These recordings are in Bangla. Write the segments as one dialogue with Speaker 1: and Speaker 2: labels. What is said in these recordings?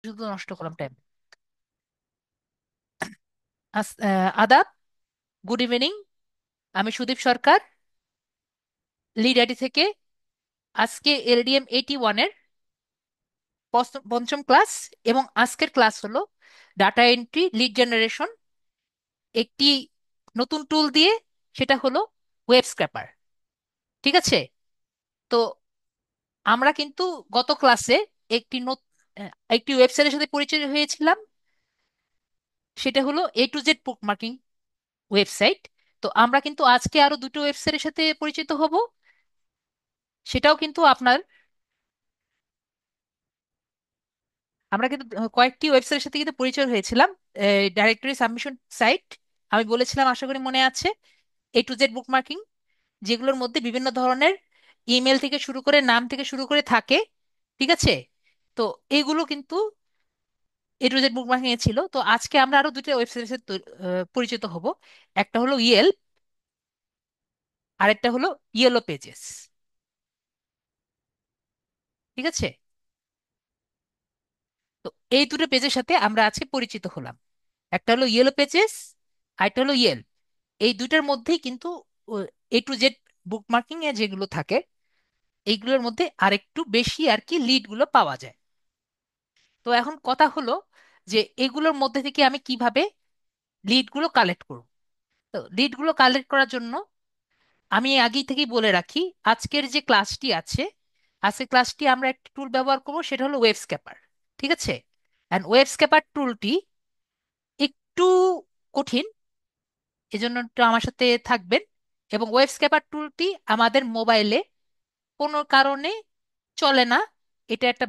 Speaker 1: শুধু নষ্ট করলাম টাইম। আদাব, গুড ইভিনিং। আমি সুদীপ সরকার, লিড আইডি থেকে। আজকে LDM 81-এর পঞ্চম ক্লাস, এবং আজকের ক্লাস হলো ডাটা এন্ট্রি লিড জেনারেশন একটি নতুন টুল দিয়ে, সেটা হলো ওয়েব স্ক্র্যাপার। ঠিক আছে? তো আমরা কিন্তু গত ক্লাসে একটি একটি ওয়েবসাইটের সাথে পরিচয় হয়েছিলাম, সেটা হলো A to Z bookmarking website. তো আমরা কিন্তু আজকে আরো দুটো ওয়েবসাইটের সাথে পরিচিত হব, সেটাও কিন্তু আপনার, আমরা কিন্তু কয়েকটি ওয়েবসাইটের সাথে কিন্তু পরিচয় হয়েছিলাম। ডাইরেক্টরি সাবমিশন সাইট আমি বলেছিলাম, আশা করি মনে আছে। A to Z বুকমার্কিং, যেগুলোর মধ্যে বিভিন্ন ধরনের ইমেল থেকে শুরু করে নাম থেকে শুরু করে থাকে। ঠিক আছে? তো এইগুলো কিন্তু A to Z বুকমার্কিং এ ছিল। তো আজকে আমরা আরো দুটো ওয়েবসাইটের সাথে পরিচিত হব। একটা হলো ইয়েল্প, আরেকটা হলো ইয়েলো পেজেস। ঠিক আছে? তো এই দুটো পেজের সাথে আমরা আজকে পরিচিত হলাম। একটা হলো ইয়েলো পেজেস, আরেকটা হলো ইয়েল। এই দুইটার মধ্যেই কিন্তু A to Z বুকমার্কিং এ যেগুলো থাকে, এইগুলোর মধ্যে আরেকটু বেশি আর কি লিড গুলো পাওয়া যায়। তো এখন কথা হলো যে এগুলোর মধ্যে থেকে আমি কিভাবে লিড গুলো কালেক্ট করব। তো লিড গুলো কালেক্ট করার জন্য আমি আগেই থেকেই বলে রাখি, আজকের যে ক্লাসটি আছে, আজকের ক্লাসটি আমরা একটা টুল ব্যবহার করব, সেটা হলো ওয়েব স্ক্যাপার। ঠিক আছে? অ্যান্ড ওয়েব স্ক্যাপার টুলটি একটু কঠিন, এজন্য একটু আমার সাথে থাকবেন। এবং ওয়েব স্ক্যাপার টুলটি আমাদের মোবাইলে কোনো কারণে চলে না। এটা একটা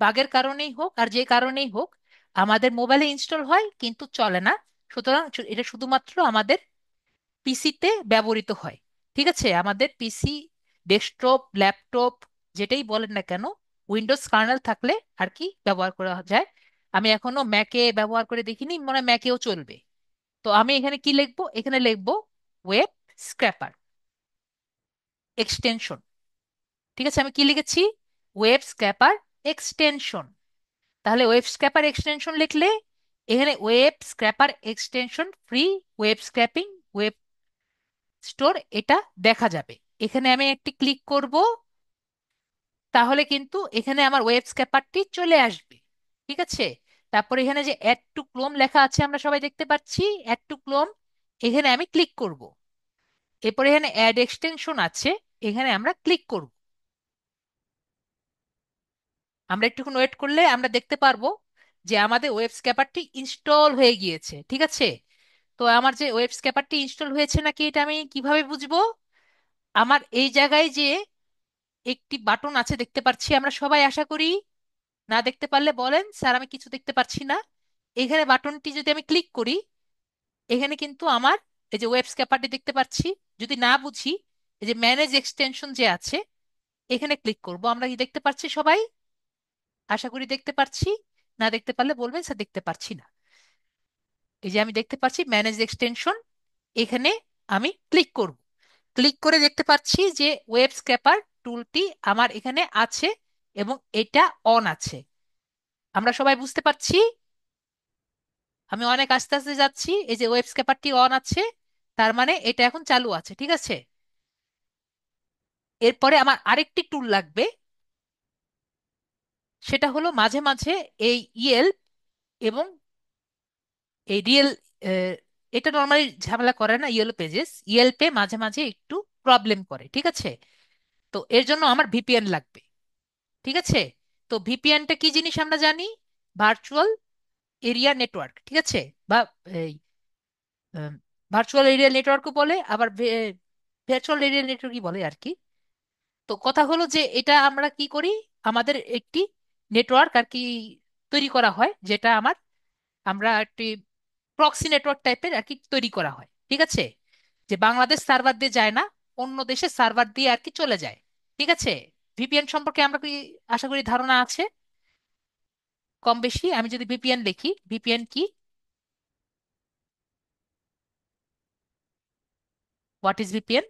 Speaker 1: বাগের কারণেই হোক আর যে কারণেই হোক, আমাদের মোবাইলে ইনস্টল হয় কিন্তু চলে না। সুতরাং এটা শুধুমাত্র আমাদের পিসিতে ব্যবহৃত হয়। ঠিক আছে? আমাদের পিসি, ডেস্কটপ, ল্যাপটপ, যেটাই বলেন না কেন, উইন্ডোজ কার্নেল থাকলে আর কি ব্যবহার করা যায়। আমি এখনো ম্যাকে ব্যবহার করে দেখিনি, মনে হয় ম্যাকেও চলবে। তো আমি এখানে কি লিখবো? এখানে লিখবো ওয়েব স্ক্র্যাপার এক্সটেনশন। ঠিক আছে? আমি কি লিখেছি? Web scraper extension. তাহলে ওয়েব স্ক্র্যাপার এক্সটেনশন লিখলে এখানে web scraper extension free web scraping web store এটা দেখা যাবে। এখানে আমি একটি ক্লিক করব, তাহলে কিন্তু এখানে আমার ওয়েব স্ক্র্যাপারটি চলে আসবে। ঠিক আছে? তারপর এখানে যে অ্যাড টু ক্লোন লেখা আছে আমরা সবাই দেখতে পাচ্ছি, অ্যাড টু ক্লোন, এখানে আমি ক্লিক করব। এরপর এখানে অ্যাড এক্সটেনশন আছে, এখানে আমরা ক্লিক করব। আমরা একটুক্ষণ ওয়েট করলে আমরা দেখতে পারবো যে আমাদের ওয়েব স্ক্যাপারটি ইনস্টল হয়ে গিয়েছে। ঠিক আছে? তো আমার যে ওয়েব স্ক্যাপারটি ইনস্টল হয়েছে নাকি এটা আমি কিভাবে বুঝবো? আমার এই জায়গায় যে একটি বাটন আছে দেখতে পাচ্ছি আমরা সবাই, আশা করি। না দেখতে পারলে বলেন, স্যার আমি কিছু দেখতে পাচ্ছি না। এখানে বাটনটি যদি আমি ক্লিক করি, এখানে কিন্তু আমার এই যে ওয়েব স্ক্যাপারটি দেখতে পাচ্ছি। যদি না বুঝি, এই যে ম্যানেজ এক্সটেনশন যে আছে, এখানে ক্লিক করব। আমরা কি দেখতে পাচ্ছি সবাই? আশা করি দেখতে পাচ্ছি। না দেখতে পারলে বলবেন স্যার দেখতে পাচ্ছি না। এই যে আমি দেখতে পাচ্ছি ম্যানেজ এক্সটেনশন, এখানে আমি ক্লিক করব। ক্লিক করে দেখতে পাচ্ছি যে ওয়েব স্ক্র্যাপার টুলটি আমার এখানে আছে এবং এটা অন আছে। আমরা সবাই বুঝতে পারছি। আমি অনেক আস্তে আস্তে যাচ্ছি, এই যে ওয়েব স্ক্র্যাপারটি অন আছে, তার মানে এটা এখন চালু আছে। ঠিক আছে? এরপরে আমার আরেকটি টুল লাগবে, সেটা হলো মাঝে মাঝে এই ইয়েল এবং এই রিয়েল, এটা নর্মালি ঝামেলা করে না। ইয়েলো পেজেস, ইয়েলপে মাঝে মাঝে একটু প্রবলেম করে। ঠিক আছে? তো এর জন্য আমার ভিপিএন লাগবে। ঠিক আছে? তো ভিপিএনটা কি জিনিস আমরা জানি, ভার্চুয়াল এরিয়া নেটওয়ার্ক। ঠিক আছে? বা এই ভার্চুয়াল এরিয়া নেটওয়ার্কও বলে, আবার ভার্চুয়াল এরিয়া নেটওয়ার্কই বলে আর কি। তো কথা হলো যে এটা আমরা কি করি, আমাদের একটি নেটওয়ার্ক আর কি তৈরি করা হয়, যেটা আমরা একটি প্রক্সি নেটওয়ার্ক টাইপের আর কি তৈরি করা হয়। ঠিক আছে? যে বাংলাদেশ সার্ভার দিয়ে যায় না, অন্য দেশের সার্ভার দিয়ে আর কি চলে যায়। ঠিক আছে? ভিপিএন সম্পর্কে আমরা কি, আশা করি ধারণা আছে কম বেশি। আমি যদি ভিপিএন লিখি, ভিপিএন কি, হোয়াট ইজ ভিপিএন?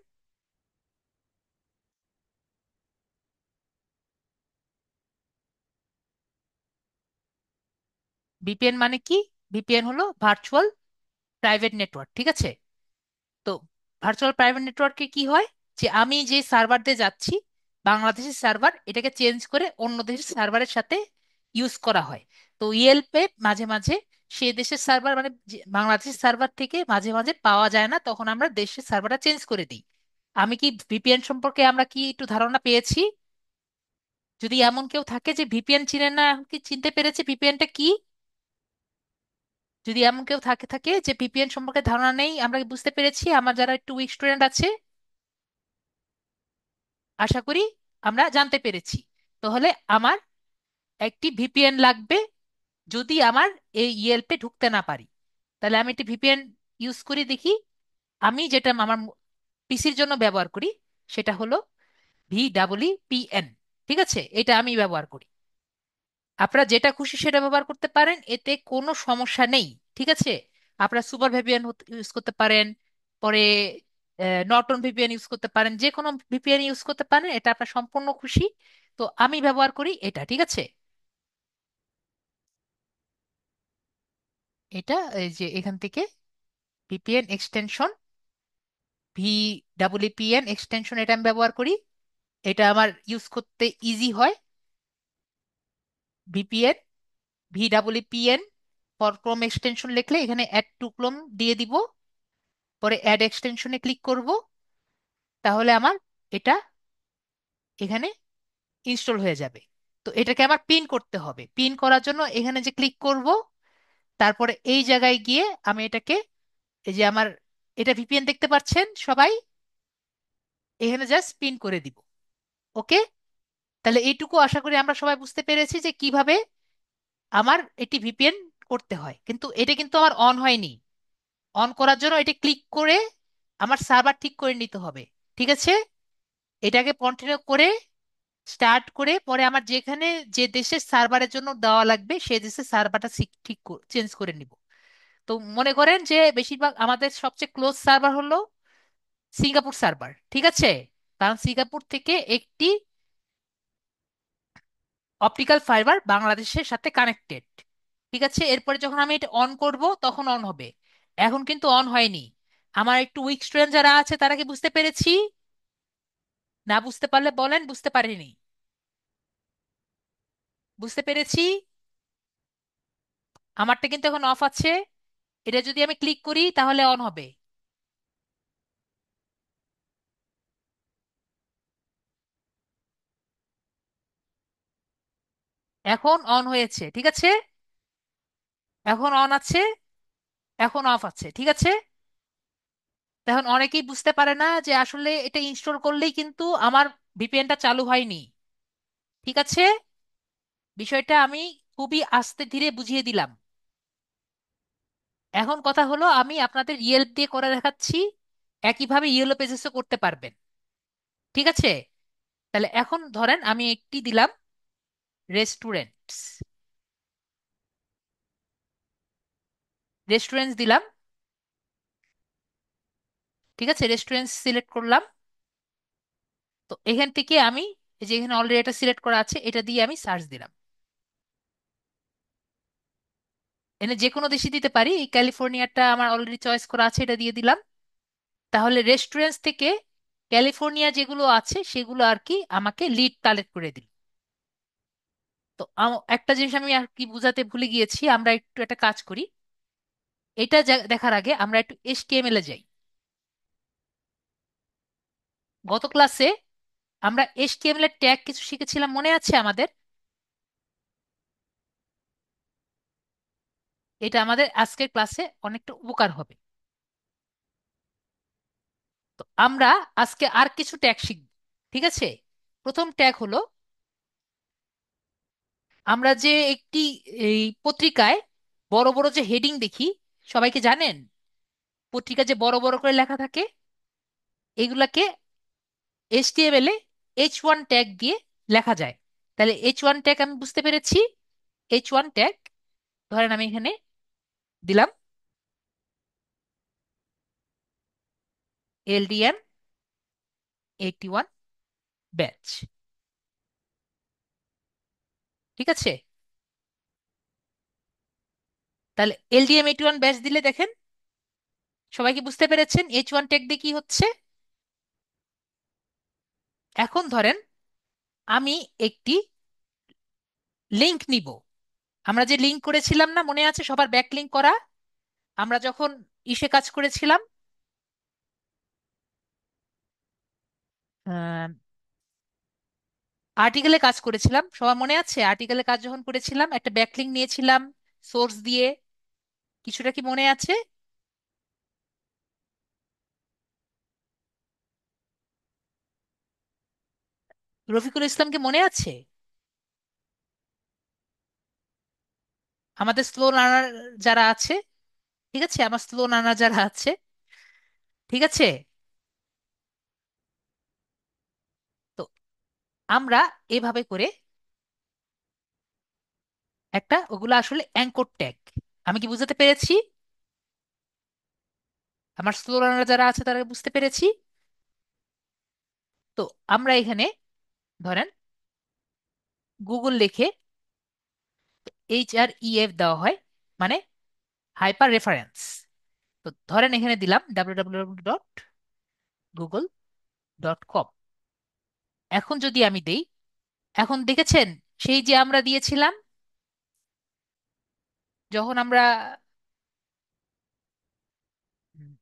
Speaker 1: ভিপিএন মানে কি? ভিপিএন হলো ভার্চুয়াল প্রাইভেট নেটওয়ার্ক, ঠিক আছে? তো ভার্চুয়াল প্রাইভেট নেটওয়ার্কে কি হয়, যে আমি যে সার্ভার দিয়ে যাচ্ছি, বাংলাদেশের সার্ভার, এটাকে চেঞ্জ করে অন্য দেশের সার্ভারের সাথে ইউজ করা হয়। তো ইয়েলপে মাঝে মাঝে সে দেশের সার্ভার মানে বাংলাদেশের সার্ভার থেকে মাঝে মাঝে পাওয়া যায় না, তখন আমরা দেশের সার্ভারটা চেঞ্জ করে দিই। আমি কি ভিপিএন সম্পর্কে আমরা কি একটু ধারণা পেয়েছি? যদি এমন কেউ থাকে যে ভিপিএন চিনে না, এখন কি চিনতে পেরেছে ভিপিএনটা কি? যদি এমন কেউ থাকে থাকে যে ভিপিএন সম্পর্কে ধারণা নেই, আমরা কি বুঝতে পেরেছি? আমার যারা একটু উইক স্টুডেন্ট আছে, আশা করি আমরা জানতে পেরেছি। তাহলে আমার একটি ভিপিএন লাগবে যদি আমার এই ইয়েলপে ঢুকতে না পারি। তাহলে আমি একটি ভিপিএন ইউজ করি, দেখি। আমি যেটা আমার পিসির জন্য ব্যবহার করি সেটা হলো VEEPN। ঠিক আছে, এটা আমি ব্যবহার করি। আপনারা যেটা খুশি সেটা ব্যবহার করতে পারেন, এতে কোনো সমস্যা নেই। ঠিক আছে, আপনারা সুপার ভিপিএন ইউজ করতে পারেন, পরে নর্টন ভিপিএন ইউজ করতে পারেন, যে কোনো ভিপিএন ইউজ করতে পারেন, এটা আপনার সম্পূর্ণ খুশি। তো আমি ব্যবহার করি এটা, ঠিক আছে? এটা এই যে এখান থেকে ভিপিএন এক্সটেনশন, VEEPN এক্সটেনশন, এটা আমি ব্যবহার করি। এটা আমার ইউজ করতে ইজি হয়। VPN, VEEPN for Chrome extension লিখলে এখানে অ্যাড টু ক্রোম দিয়ে দিব, পরে অ্যাড এক্সটেনশনে ক্লিক করব, তাহলে আমার এটা এখানে ইনস্টল হয়ে যাবে। তো এটাকে আমার পিন করতে হবে। পিন করার জন্য এখানে যে ক্লিক করব, তারপরে এই জায়গায় গিয়ে আমি এটাকে, এই যে আমার এটা ভিপিএন দেখতে পাচ্ছেন সবাই, এখানে জাস্ট পিন করে দিব। ওকে, তাহলে এইটুকু আশা করি আমরা সবাই বুঝতে পেরেছি যে কিভাবে আমার এটি ভিপিএন করতে হয়। কিন্তু এটা কিন্তু আমার অন হয়নি। অন করার জন্য এটা ক্লিক করে আমার সার্ভার ঠিক করে নিতে হবে। ঠিক আছে, এটাকে কন্টিনিউ করে স্টার্ট করে পরে আমার যেখানে যে দেশের সার্ভারের জন্য দেওয়া লাগবে সেই দেশের সার্ভারটা ঠিক চেঞ্জ করে নিব। তো মনে করেন যে বেশিরভাগ আমাদের সবচেয়ে ক্লোজ সার্ভার হলো সিঙ্গাপুর সার্ভার, ঠিক আছে? কারণ সিঙ্গাপুর থেকে একটি অপটিক্যাল ফাইবার বাংলাদেশের সাথে কানেক্টেড। ঠিক আছে, এরপরে যখন আমি এটা অন করব তখন অন হবে। এখন কিন্তু অন হয়নি। আমার একটু উইক স্টুডেন্ট যারা আছে তারা কি বুঝতে পেরেছি? না বুঝতে পারলে বলেন বুঝতে পারিনি। বুঝতে পেরেছি। আমারটা কিন্তু এখন অফ আছে। এটা যদি আমি ক্লিক করি তাহলে অন হবে। এখন অন হয়েছে, ঠিক আছে? এখন অন আছে, এখন অফ আছে, ঠিক আছে? এখন অনেকেই বুঝতে পারে না যে আসলে এটা ইনস্টল করলেই কিন্তু আমার ভিপিএনটা চালু হয়নি। ঠিক আছে, বিষয়টা আমি খুবই আস্তে ধীরে বুঝিয়ে দিলাম। এখন কথা হলো আমি আপনাদের ইয়েল্প দিয়ে করে দেখাচ্ছি, একইভাবে ইয়েলো পেজেসও করতে পারবেন। ঠিক আছে, তাহলে এখন ধরেন আমি একটি দিলাম রেস্টুরেন্টস, রেস্টুরেন্টস দিলাম। ঠিক আছে, রেস্টুরেন্টস সিলেক্ট করলাম। তো এখান থেকে আমি এই যে এখানে অলরেডি এটা সিলেক্ট করা আছে, এটা দিয়ে আমি সার্চ দিলাম। এনে যে কোনো দেশে দিতে পারি, এই ক্যালিফোর্নিয়াটা আমার অলরেডি চয়েস করা আছে, এটা দিয়ে দিলাম। তাহলে রেস্টুরেন্টস থেকে ক্যালিফোর্নিয়া যেগুলো আছে সেগুলো আর কি আমাকে লিড কালেক্ট করে দিল। তো একটা জিনিস আমি আর কি বুঝাতে ভুলে গিয়েছি, আমরা একটু একটা কাজ করি। এটা দেখার আগে আমরা একটু এইচটিএমএল এ যাই। গত ক্লাসে আমরা এইচটিএমএল এর ট্যাগ কিছু শিখেছিলাম, মনে আছে আমাদের? এটা আমাদের আজকের ক্লাসে অনেকটা উপকার হবে। তো আমরা আজকে আর কিছু ট্যাগ শিখব। ঠিক আছে, প্রথম ট্যাগ হলো, আমরা যে একটি এই পত্রিকায় বড় বড় যে হেডিং দেখি, সবাইকে জানেন পত্রিকা যে বড় বড় করে লেখা থাকে, এগুলাকে এইচটিএমএল এ H1 ট্যাগ দিয়ে লেখা যায়। তাহলে H1 ট্যাগ আমি বুঝতে পেরেছি। H1 ট্যাগ ধরেন আমি এখানে দিলাম LDM 81 ব্যাচ। ঠিক আছে, তাহলে LDM81 ব্যাস দিলে দেখেন, সবাই কি বুঝতে পেরেছেন H1 ট্যাগ দিয়ে কি হচ্ছে? এখন ধরেন আমি একটি লিংক নিব। আমরা যে লিংক করেছিলাম না, মনে আছে সবার ব্যাক লিংক করা? আমরা যখন ইসে কাজ করেছিলাম, আর্টিকেলে কাজ করেছিলাম, সবার মনে আছে? আর্টিকেলে কাজ যখন করেছিলাম একটা ব্যাকলিংক নিয়েছিলাম সোর্স দিয়ে, কিছুটা কি মনে আছে? রফিকুল ইসলামকে মনে আছে? আমাদের স্লো লার্নার যারা আছে, ঠিক আছে, আমার স্লো লার্নার যারা আছে, ঠিক আছে, তো আমরা এভাবে করে একটা, ওগুলো আসলে অ্যাঙ্কর ট্যাগ। আমি কি বুঝতে পেরেছি? আমার স্লো লার্নার যারা আছে তারা বুঝতে পেরেছি? তো আমরা এখানে ধরেন গুগল লিখে HREF দেওয়া হয়, মানে হাইপার রেফারেন্স। তো ধরেন এখানে দিলাম www.google.com। এখন যদি আমি দেই, এখন দেখেছেন সেই যে আমরা দিয়েছিলাম যখন আমরা উম,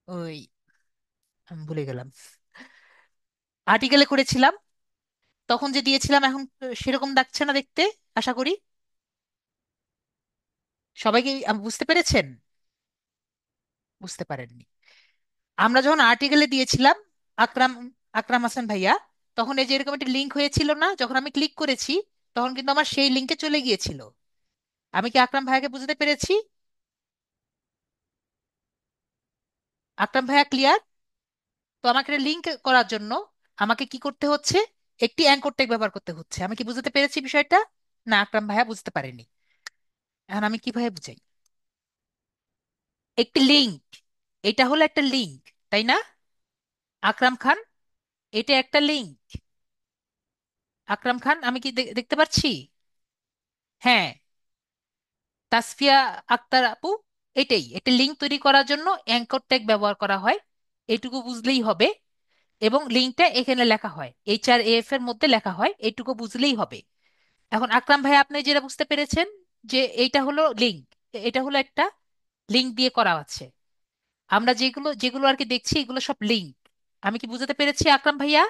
Speaker 1: ওই আমি ভুলে গেলাম, আর্টিকেলে করেছিলাম, তখন যে দিয়েছিলাম, এখন সেরকম লাগছে না দেখতে, আশা করি সবাইকে বুঝতে পেরেছেন? বুঝতে পারেননি? আমরা যখন আর্টিকেলে দিয়েছিলাম, আকরাম আকরাম হাসান ভাইয়া, তখন এই যে এরকম একটা লিঙ্ক হয়েছিল না, যখন আমি ক্লিক করেছি তখন কিন্তু আমার সেই লিঙ্কে চলে গিয়েছিল। আমি কি আকরাম ভাইয়াকে বুঝতে পেরেছি? আকরাম ভাইয়া ক্লিয়ার? তো আমাকে লিঙ্ক করার জন্য আমাকে কি করতে হচ্ছে? একটি অ্যাঙ্কর ট্যাগ ব্যবহার করতে হচ্ছে। আমি কি বুঝতে পেরেছি বিষয়টা? না আকরাম ভাইয়া বুঝতে পারেনি? এখন আমি কিভাবে বুঝাই? একটি লিঙ্ক, এটা হলো একটা লিঙ্ক, তাই না আকরাম খান? এটা একটা লিঙ্ক। আকরাম খান, আমি কি দেখতে পাচ্ছি? হ্যাঁ, তাসফিয়া আক্তার আপু, এটাই একটা লিঙ্ক তৈরি করার জন্য অ্যাঙ্কর ট্যাগ ব্যবহার করা হয়, এটুকু বুঝলেই হবে। এবং লিঙ্কটা এখানে লেখা হয়, HRAF এর মধ্যে লেখা হয়, এটুকু বুঝলেই হবে। এখন আকরাম ভাই আপনি যেটা বুঝতে পেরেছেন যে এইটা হলো লিঙ্ক, এটা হলো একটা লিঙ্ক দিয়ে করা আছে। আমরা যেগুলো যেগুলো আর কি দেখছি এগুলো সব লিঙ্ক। আমি কি বুঝতে পেরেছি আকরাম ভাইয়া?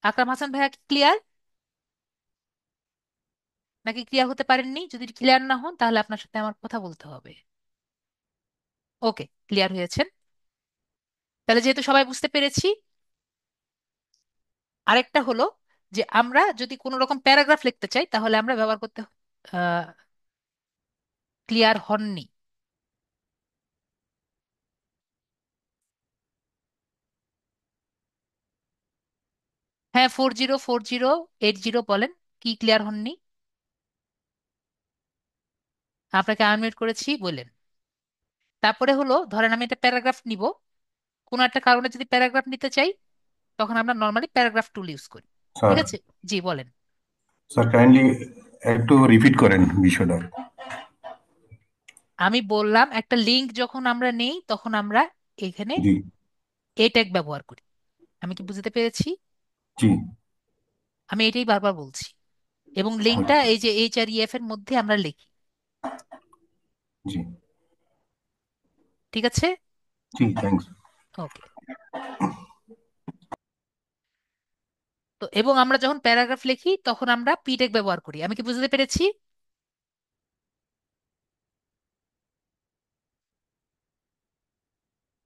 Speaker 1: আকরাম হাসান ভাইয়া কি ক্লিয়ার, নাকি ক্লিয়ার হতে পারেননি? যদি ক্লিয়ার না হন তাহলে আপনার সাথে আমার কথা বলতে হবে। ওকে, ক্লিয়ার হয়েছেন? তাহলে যেহেতু সবাই বুঝতে পেরেছি, আরেকটা হলো যে আমরা যদি কোনো রকম প্যারাগ্রাফ লিখতে চাই তাহলে আমরা ব্যবহার করতে, ক্লিয়ার হননি? হ্যাঁ, 404080 বলেন, কি ক্লিয়ার হননি? আপনাকে আনমিউট করেছি, বলেন। তারপরে হলো ধরেন আমি একটা প্যারাগ্রাফ নিব, কোনো একটা কারণে যদি প্যারাগ্রাফ নিতে চাই তখন আমরা নর্মালি প্যারাগ্রাফ টুল ইউজ করি। ঠিক
Speaker 2: স্যার,
Speaker 1: আছে, জি বলেন।
Speaker 2: স্যার কাইন্ডলি একটু রিপিট করেন বিষয়টা।
Speaker 1: আমি বললাম একটা লিংক যখন আমরা নেই তখন আমরা এখানে
Speaker 2: জি।
Speaker 1: এ ট্যাগ ব্যবহার করি। আমি কি বুঝতে পেরেছি?
Speaker 2: জি।
Speaker 1: আমি এটাই বারবার বলছি। এবং লিঙ্কটা
Speaker 2: হচ্ছে।
Speaker 1: এই যে HREF এর মধ্যে আমরা লিখি।
Speaker 2: জি।
Speaker 1: ঠিক আছে,
Speaker 2: জি, থ্যাংকস।
Speaker 1: ওকে। তো এবং আমরা যখন প্যারাগ্রাফ লিখি তখন আমরা পি ট্যাগ ব্যবহার করি। আমি কি বুঝতে পেরেছি?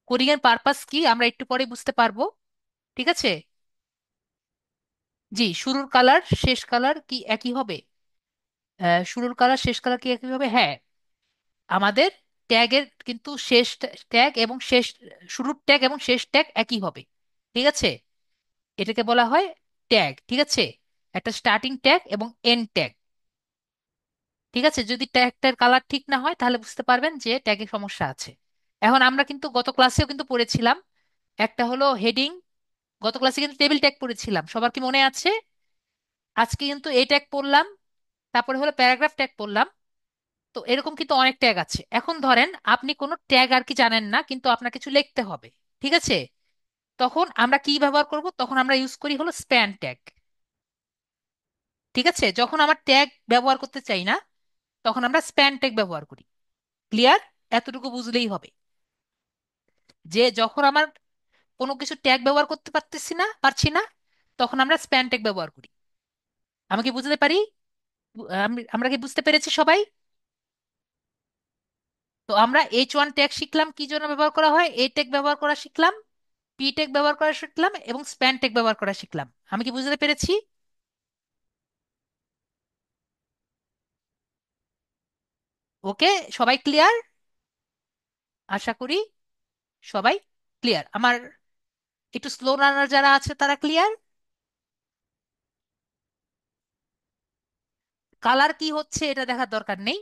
Speaker 1: কোডিং এর পারপাস কি আমরা একটু পরে বুঝতে পারবো। ঠিক আছে, জি। শুরুর কালার শেষ কালার কি একই হবে? শুরুর কালার শেষ কালার কি একই হবে? হ্যাঁ, আমাদের ট্যাগের কিন্তু শেষ ট্যাগ এবং শেষ, শুরুর ট্যাগ এবং শেষ ট্যাগ একই হবে। ঠিক আছে, এটাকে বলা হয় ট্যাগ। ঠিক আছে, একটা স্টার্টিং ট্যাগ এবং এন্ড ট্যাগ। ঠিক আছে, যদি ট্যাগটার কালার ঠিক না হয় তাহলে বুঝতে পারবেন যে ট্যাগে সমস্যা আছে। এখন আমরা কিন্তু গত ক্লাসেও কিন্তু পড়েছিলাম, একটা হলো হেডিং, গত ক্লাসে কিন্তু টেবিল ট্যাগ পড়েছিলাম, সবার কি মনে আছে? আজকে কিন্তু এই ট্যাগ পড়লাম, তারপরে হলো প্যারাগ্রাফ ট্যাগ বললাম। তো এরকম কিন্তু অনেক ট্যাগ আছে। এখন ধরেন আপনি কোনো ট্যাগ আর কি জানেন না, কিন্তু আপনার কিছু লিখতে হবে, ঠিক আছে? তখন আমরা কি ব্যবহার করব? তখন আমরা ইউজ করি হলো স্প্যান ট্যাগ। ঠিক আছে, যখন আমার ট্যাগ ব্যবহার করতে চাই না, তখন আমরা স্প্যান ট্যাগ ব্যবহার করি। ক্লিয়ার? এতটুকু বুঝলেই হবে যে যখন আমার কোনো কিছু ট্যাগ ব্যবহার করতে পারছি না, তখন আমরা স্প্যান ট্যাগ ব্যবহার করি। আমি কি বুঝতে পারি? আমরা কি বুঝতে পেরেছি সবাই? তো আমরা H1 ট্যাগ শিখলাম কি জন্য ব্যবহার করা হয়, এ ট্যাগ ব্যবহার করা শিখলাম, পি ট্যাগ ব্যবহার করা শিখলাম, এবং স্প্যান ট্যাগ ব্যবহার করা শিখলাম। আমি কি বুঝতে পেরেছি? ওকে, সবাই ক্লিয়ার? আশা করি সবাই ক্লিয়ার। আমার একটু স্লো রানার যারা আছে তারা ক্লিয়ার? কালার কি হচ্ছে এটা দেখার দরকার নেই,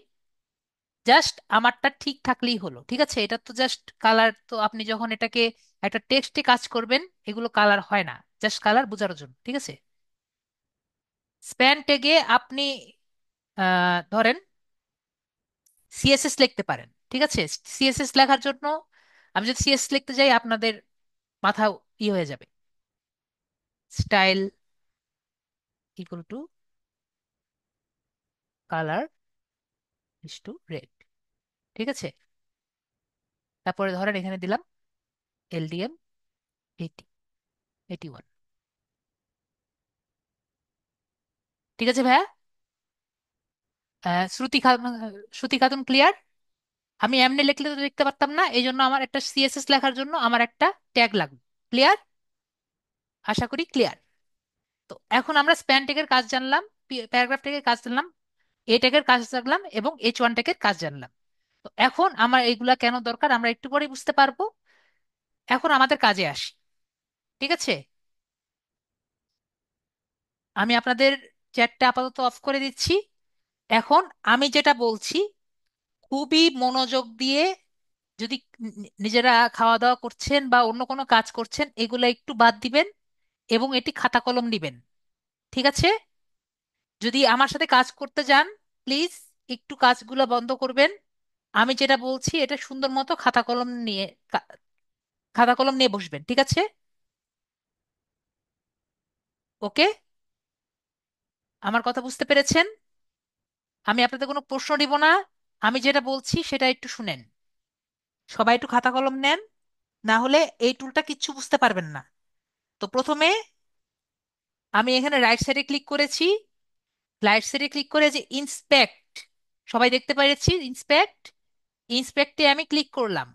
Speaker 1: জাস্ট আমারটা ঠিক থাকলেই হলো। ঠিক আছে, এটা তো জাস্ট কালার। তো আপনি যখন এটাকে একটা টেক্সটে কাজ করবেন, এগুলো কালার হয় না, জাস্ট কালার বোঝার জন্য। ঠিক আছে, স্প্যান ট্যাগে আপনি ধরেন সিএসএস লিখতে পারেন। ঠিক আছে, সিএসএস লেখার জন্য আমি যদি সিএসএস লিখতে যাই, আপনাদের মাথা হয়ে যাবে। Style equal to colour is to red. ঠিক আছে, তারপরে ধরেন এখানে দিলাম এলডিএম 81। ঠিক আছে ভাইয়া? শ্রুতি খাতুন ক্লিয়ার? আমি এমনি লিখলে তো লিখতে পারতাম না, এই জন্য আমার একটা সিএসএস লেখার জন্য আমার একটা ট্যাগ লাগবে। ক্লিয়ার? আশা করি ক্লিয়ার। তো এখন আমরা স্প্যান ট্যাগের কাজ জানলাম, প্যারাগ্রাফ ট্যাগের কাজ জানলাম, এ ট্যাগের কাজ জানলাম, এবং H1 ট্যাগের কাজ জানলাম। তো এখন আমার এইগুলা কেন দরকার আমরা একটু পরে বুঝতে পারবো। এখন আমাদের কাজে আসি। ঠিক আছে, আমি আপনাদের চ্যাটটা আপাতত অফ করে দিচ্ছি। এখন আমি যেটা বলছি খুবই মনোযোগ দিয়ে, যদি নিজেরা খাওয়া দাওয়া করছেন বা অন্য কোনো কাজ করছেন, এগুলো একটু বাদ দিবেন এবং এটি খাতা কলম নিবেন। ঠিক আছে, যদি আমার সাথে কাজ করতে যান, প্লিজ একটু কাজগুলো বন্ধ করবেন। আমি যেটা বলছি এটা সুন্দর মতো খাতা কলম নিয়ে বসবেন। ঠিক আছে? ওকে, আমার কথা বুঝতে পেরেছেন? আমি আপনাদের কোনো প্রশ্ন দিব না, আমি যেটা বলছি সেটা একটু শুনেন। সবাই একটু খাতা কলম নেন, না হলে এই টুলটা কিচ্ছু বুঝতে পারবেন না। তো প্রথমে আমি এখানে রাইট সাইডে ক্লিক করেছি। রাইট সাইডে ক্লিক করে যে ইন্সপেক্ট, সবাই দেখতে পেরেছি ইন্সপেক্ট, ইন্সপেক্টে আমি ক্লিক করলাম।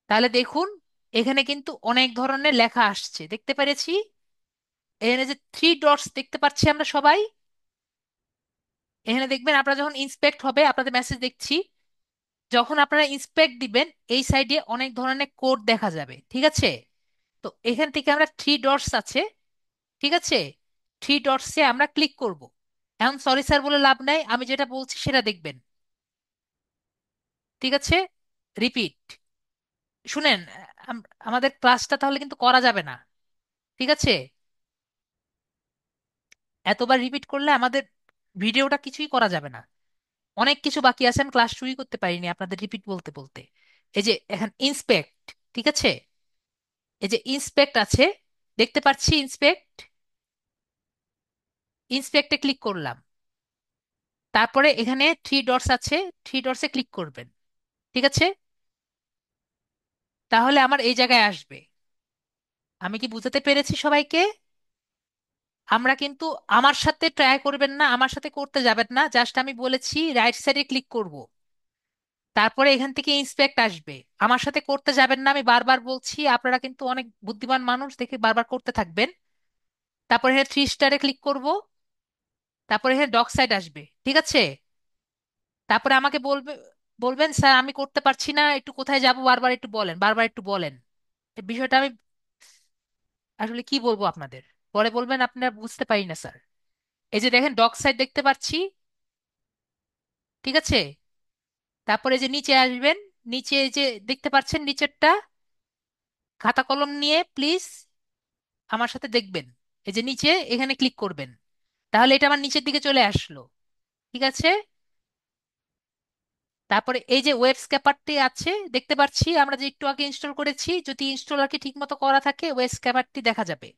Speaker 1: তাহলে দেখুন এখানে কিন্তু অনেক ধরনের লেখা আসছে, দেখতে পেরেছি। এখানে যে থ্রি ডটস দেখতে পাচ্ছি আমরা সবাই, এখানে দেখবেন আপনারা যখন ইন্সপেক্ট হবে আপনাদের মেসেজ দেখছি, যখন আপনারা ইন্সপেক্ট দিবেন এই সাইডে অনেক ধরনের কোড দেখা যাবে। ঠিক আছে, তো এখান থেকে আমরা থ্রি ডটস আছে, ঠিক আছে, থ্রি ডটসে আমরা ক্লিক করব। এখন সরি স্যার বলে লাভ নাই, আমি যেটা বলছি সেটা দেখবেন। ঠিক আছে, রিপিট শুনেন। আমাদের ক্লাসটা তাহলে কিন্তু করা যাবে না। ঠিক আছে, এতবার রিপিট করলে আমাদের ভিডিওটা কিছুই করা যাবে না। অনেক কিছু বাকি আছে, আমি ক্লাস শুরুই করতে পারিনি আপনাদের রিপিট বলতে বলতে। এই যে এখন ইন্সপেক্ট, ঠিক আছে, এই যে ইন্সপেক্ট আছে, দেখতে পাচ্ছি ইন্সপেক্ট, ইন্সপেক্টে ক্লিক করলাম। তারপরে এখানে থ্রি ডটস আছে, থ্রি ডটসে ক্লিক করবেন। ঠিক আছে, তাহলে আমার এই জায়গায় আসবে। আমি কি বুঝাতে পেরেছি সবাইকে? আমরা কিন্তু, আমার সাথে ট্রাই করবেন না, আমার সাথে করতে যাবেন না, জাস্ট আমি বলেছি রাইট সাইডে ক্লিক করব, তারপরে এখান থেকে ইন্সপেক্ট আসবে। আমার সাথে করতে যাবেন না, আমি বারবার বলছি, আপনারা কিন্তু অনেক বুদ্ধিমান মানুষ দেখে বারবার করতে থাকবেন। তারপরে এখানে থ্রি স্টারে ক্লিক করব, তারপরে এখানে ডক সাইড আসবে। ঠিক আছে, তারপরে আমাকে বলবেন স্যার আমি করতে পারছি না, একটু কোথায় যাব, বারবার একটু বলেন, বারবার একটু বলেন। এই বিষয়টা আমি আসলে কি বলবো আপনাদের, পরে বলবেন আপনারা বুঝতে পারি না স্যার। এই যে দেখেন ডক সাইড দেখতে পাচ্ছি, ঠিক আছে, তারপরে যে নিচে আসবেন, নিচে এই যে দেখতে পাচ্ছেন নিচেরটা, খাতা কলম নিয়ে প্লিজ আমার সাথে দেখবেন। এই যে নিচে এখানে ক্লিক করবেন, তাহলে এটা আমার নিচের দিকে চলে আসলো। ঠিক আছে। তারপরে এই যে ওয়েব স্ক্যাপারটি আছে দেখতে পাচ্ছি, আমরা যে একটু আগে ইনস্টল করেছি, যদি ইনস্টল আর কি ঠিক মতো করা থাকে ওয়েব স্ক্যাপারটি দেখা যাবে।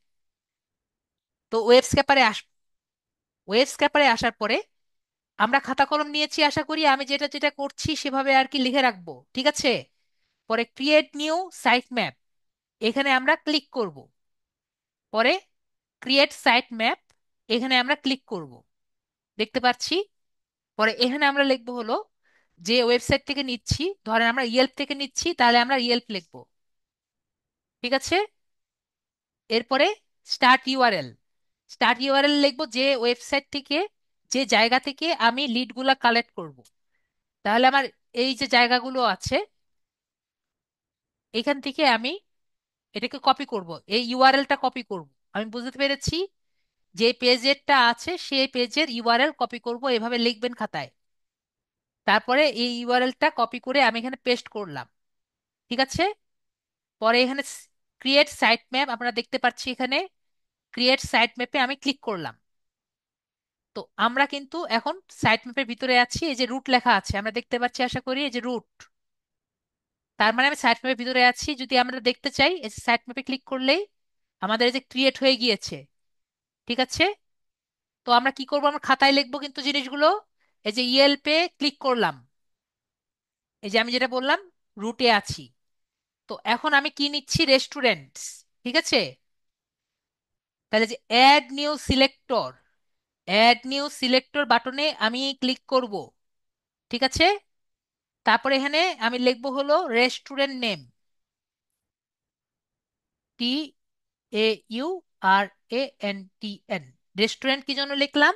Speaker 1: তো ওয়েব স্ক্যাপারে আসার পরে আমরা খাতা কলম নিয়েছি আশা করি, আমি যেটা যেটা করছি সেভাবে আর কি লিখে রাখবো, ঠিক আছে। পরে ক্রিয়েট নিউ সাইট ম্যাপ, এখানে আমরা ক্লিক করব। পরে ক্রিয়েট সাইট ম্যাপ, এখানে আমরা ক্লিক করব, দেখতে পাচ্ছি। পরে এখানে আমরা লিখবো হলো যে ওয়েবসাইট থেকে নিচ্ছি, ধরেন আমরা ইয়েল্প থেকে নিচ্ছি, তাহলে আমরা ইয়েল্প লিখবো, ঠিক আছে। এরপরে স্টার্ট ইউআরএল, স্টার্ট ইউআরএল লিখবো যে ওয়েবসাইট থেকে, যে জায়গা থেকে আমি লিডগুলা কালেক্ট করব। তাহলে আমার এই যে জায়গাগুলো আছে, এখান থেকে আমি এটাকে কপি করব, এই ইউআরএলটা কপি করব। আমি বুঝতে পেরেছি, যে পেজেরটা আছে সেই পেজের ইউআরএল কপি করব, এভাবে লিখবেন খাতায়। তারপরে এই ইউআরএলটা কপি করে আমি এখানে পেস্ট করলাম, ঠিক আছে। পরে এখানে ক্রিয়েট সাইট ম্যাপ আমরা দেখতে পাচ্ছি, এখানে ক্রিয়েট সাইট ম্যাপে আমি ক্লিক করলাম। তো আমরা কিন্তু এখন সাইট ম্যাপের ভিতরে আছি, এই যে রুট লেখা আছে আমরা দেখতে পাচ্ছি আশা করি, এই যে রুট, তার মানে আমি সাইট ম্যাপের ভিতরে আছি। যদি আমরা দেখতে চাই এই সাইট ম্যাপে ক্লিক করলেই আমাদের এই যে ক্রিয়েট হয়ে গিয়েছে, ঠিক আছে। তো আমরা কি করবো, আমরা খাতায় লিখবো কিন্তু জিনিসগুলো। এই যে ইয়েলপে ক্লিক করলাম, এই যে আমি যেটা বললাম রুটে আছি। তো এখন আমি কি নিচ্ছি, রেস্টুরেন্টস, ঠিক আছে। তাহলে যে add new selector, add new selector বাটনে আমি ক্লিক করব, ঠিক আছে। তারপরে এখানে আমি লিখবো হলো restaurant name, T A U R A N T N. Restaurant কি জন্য লিখলাম,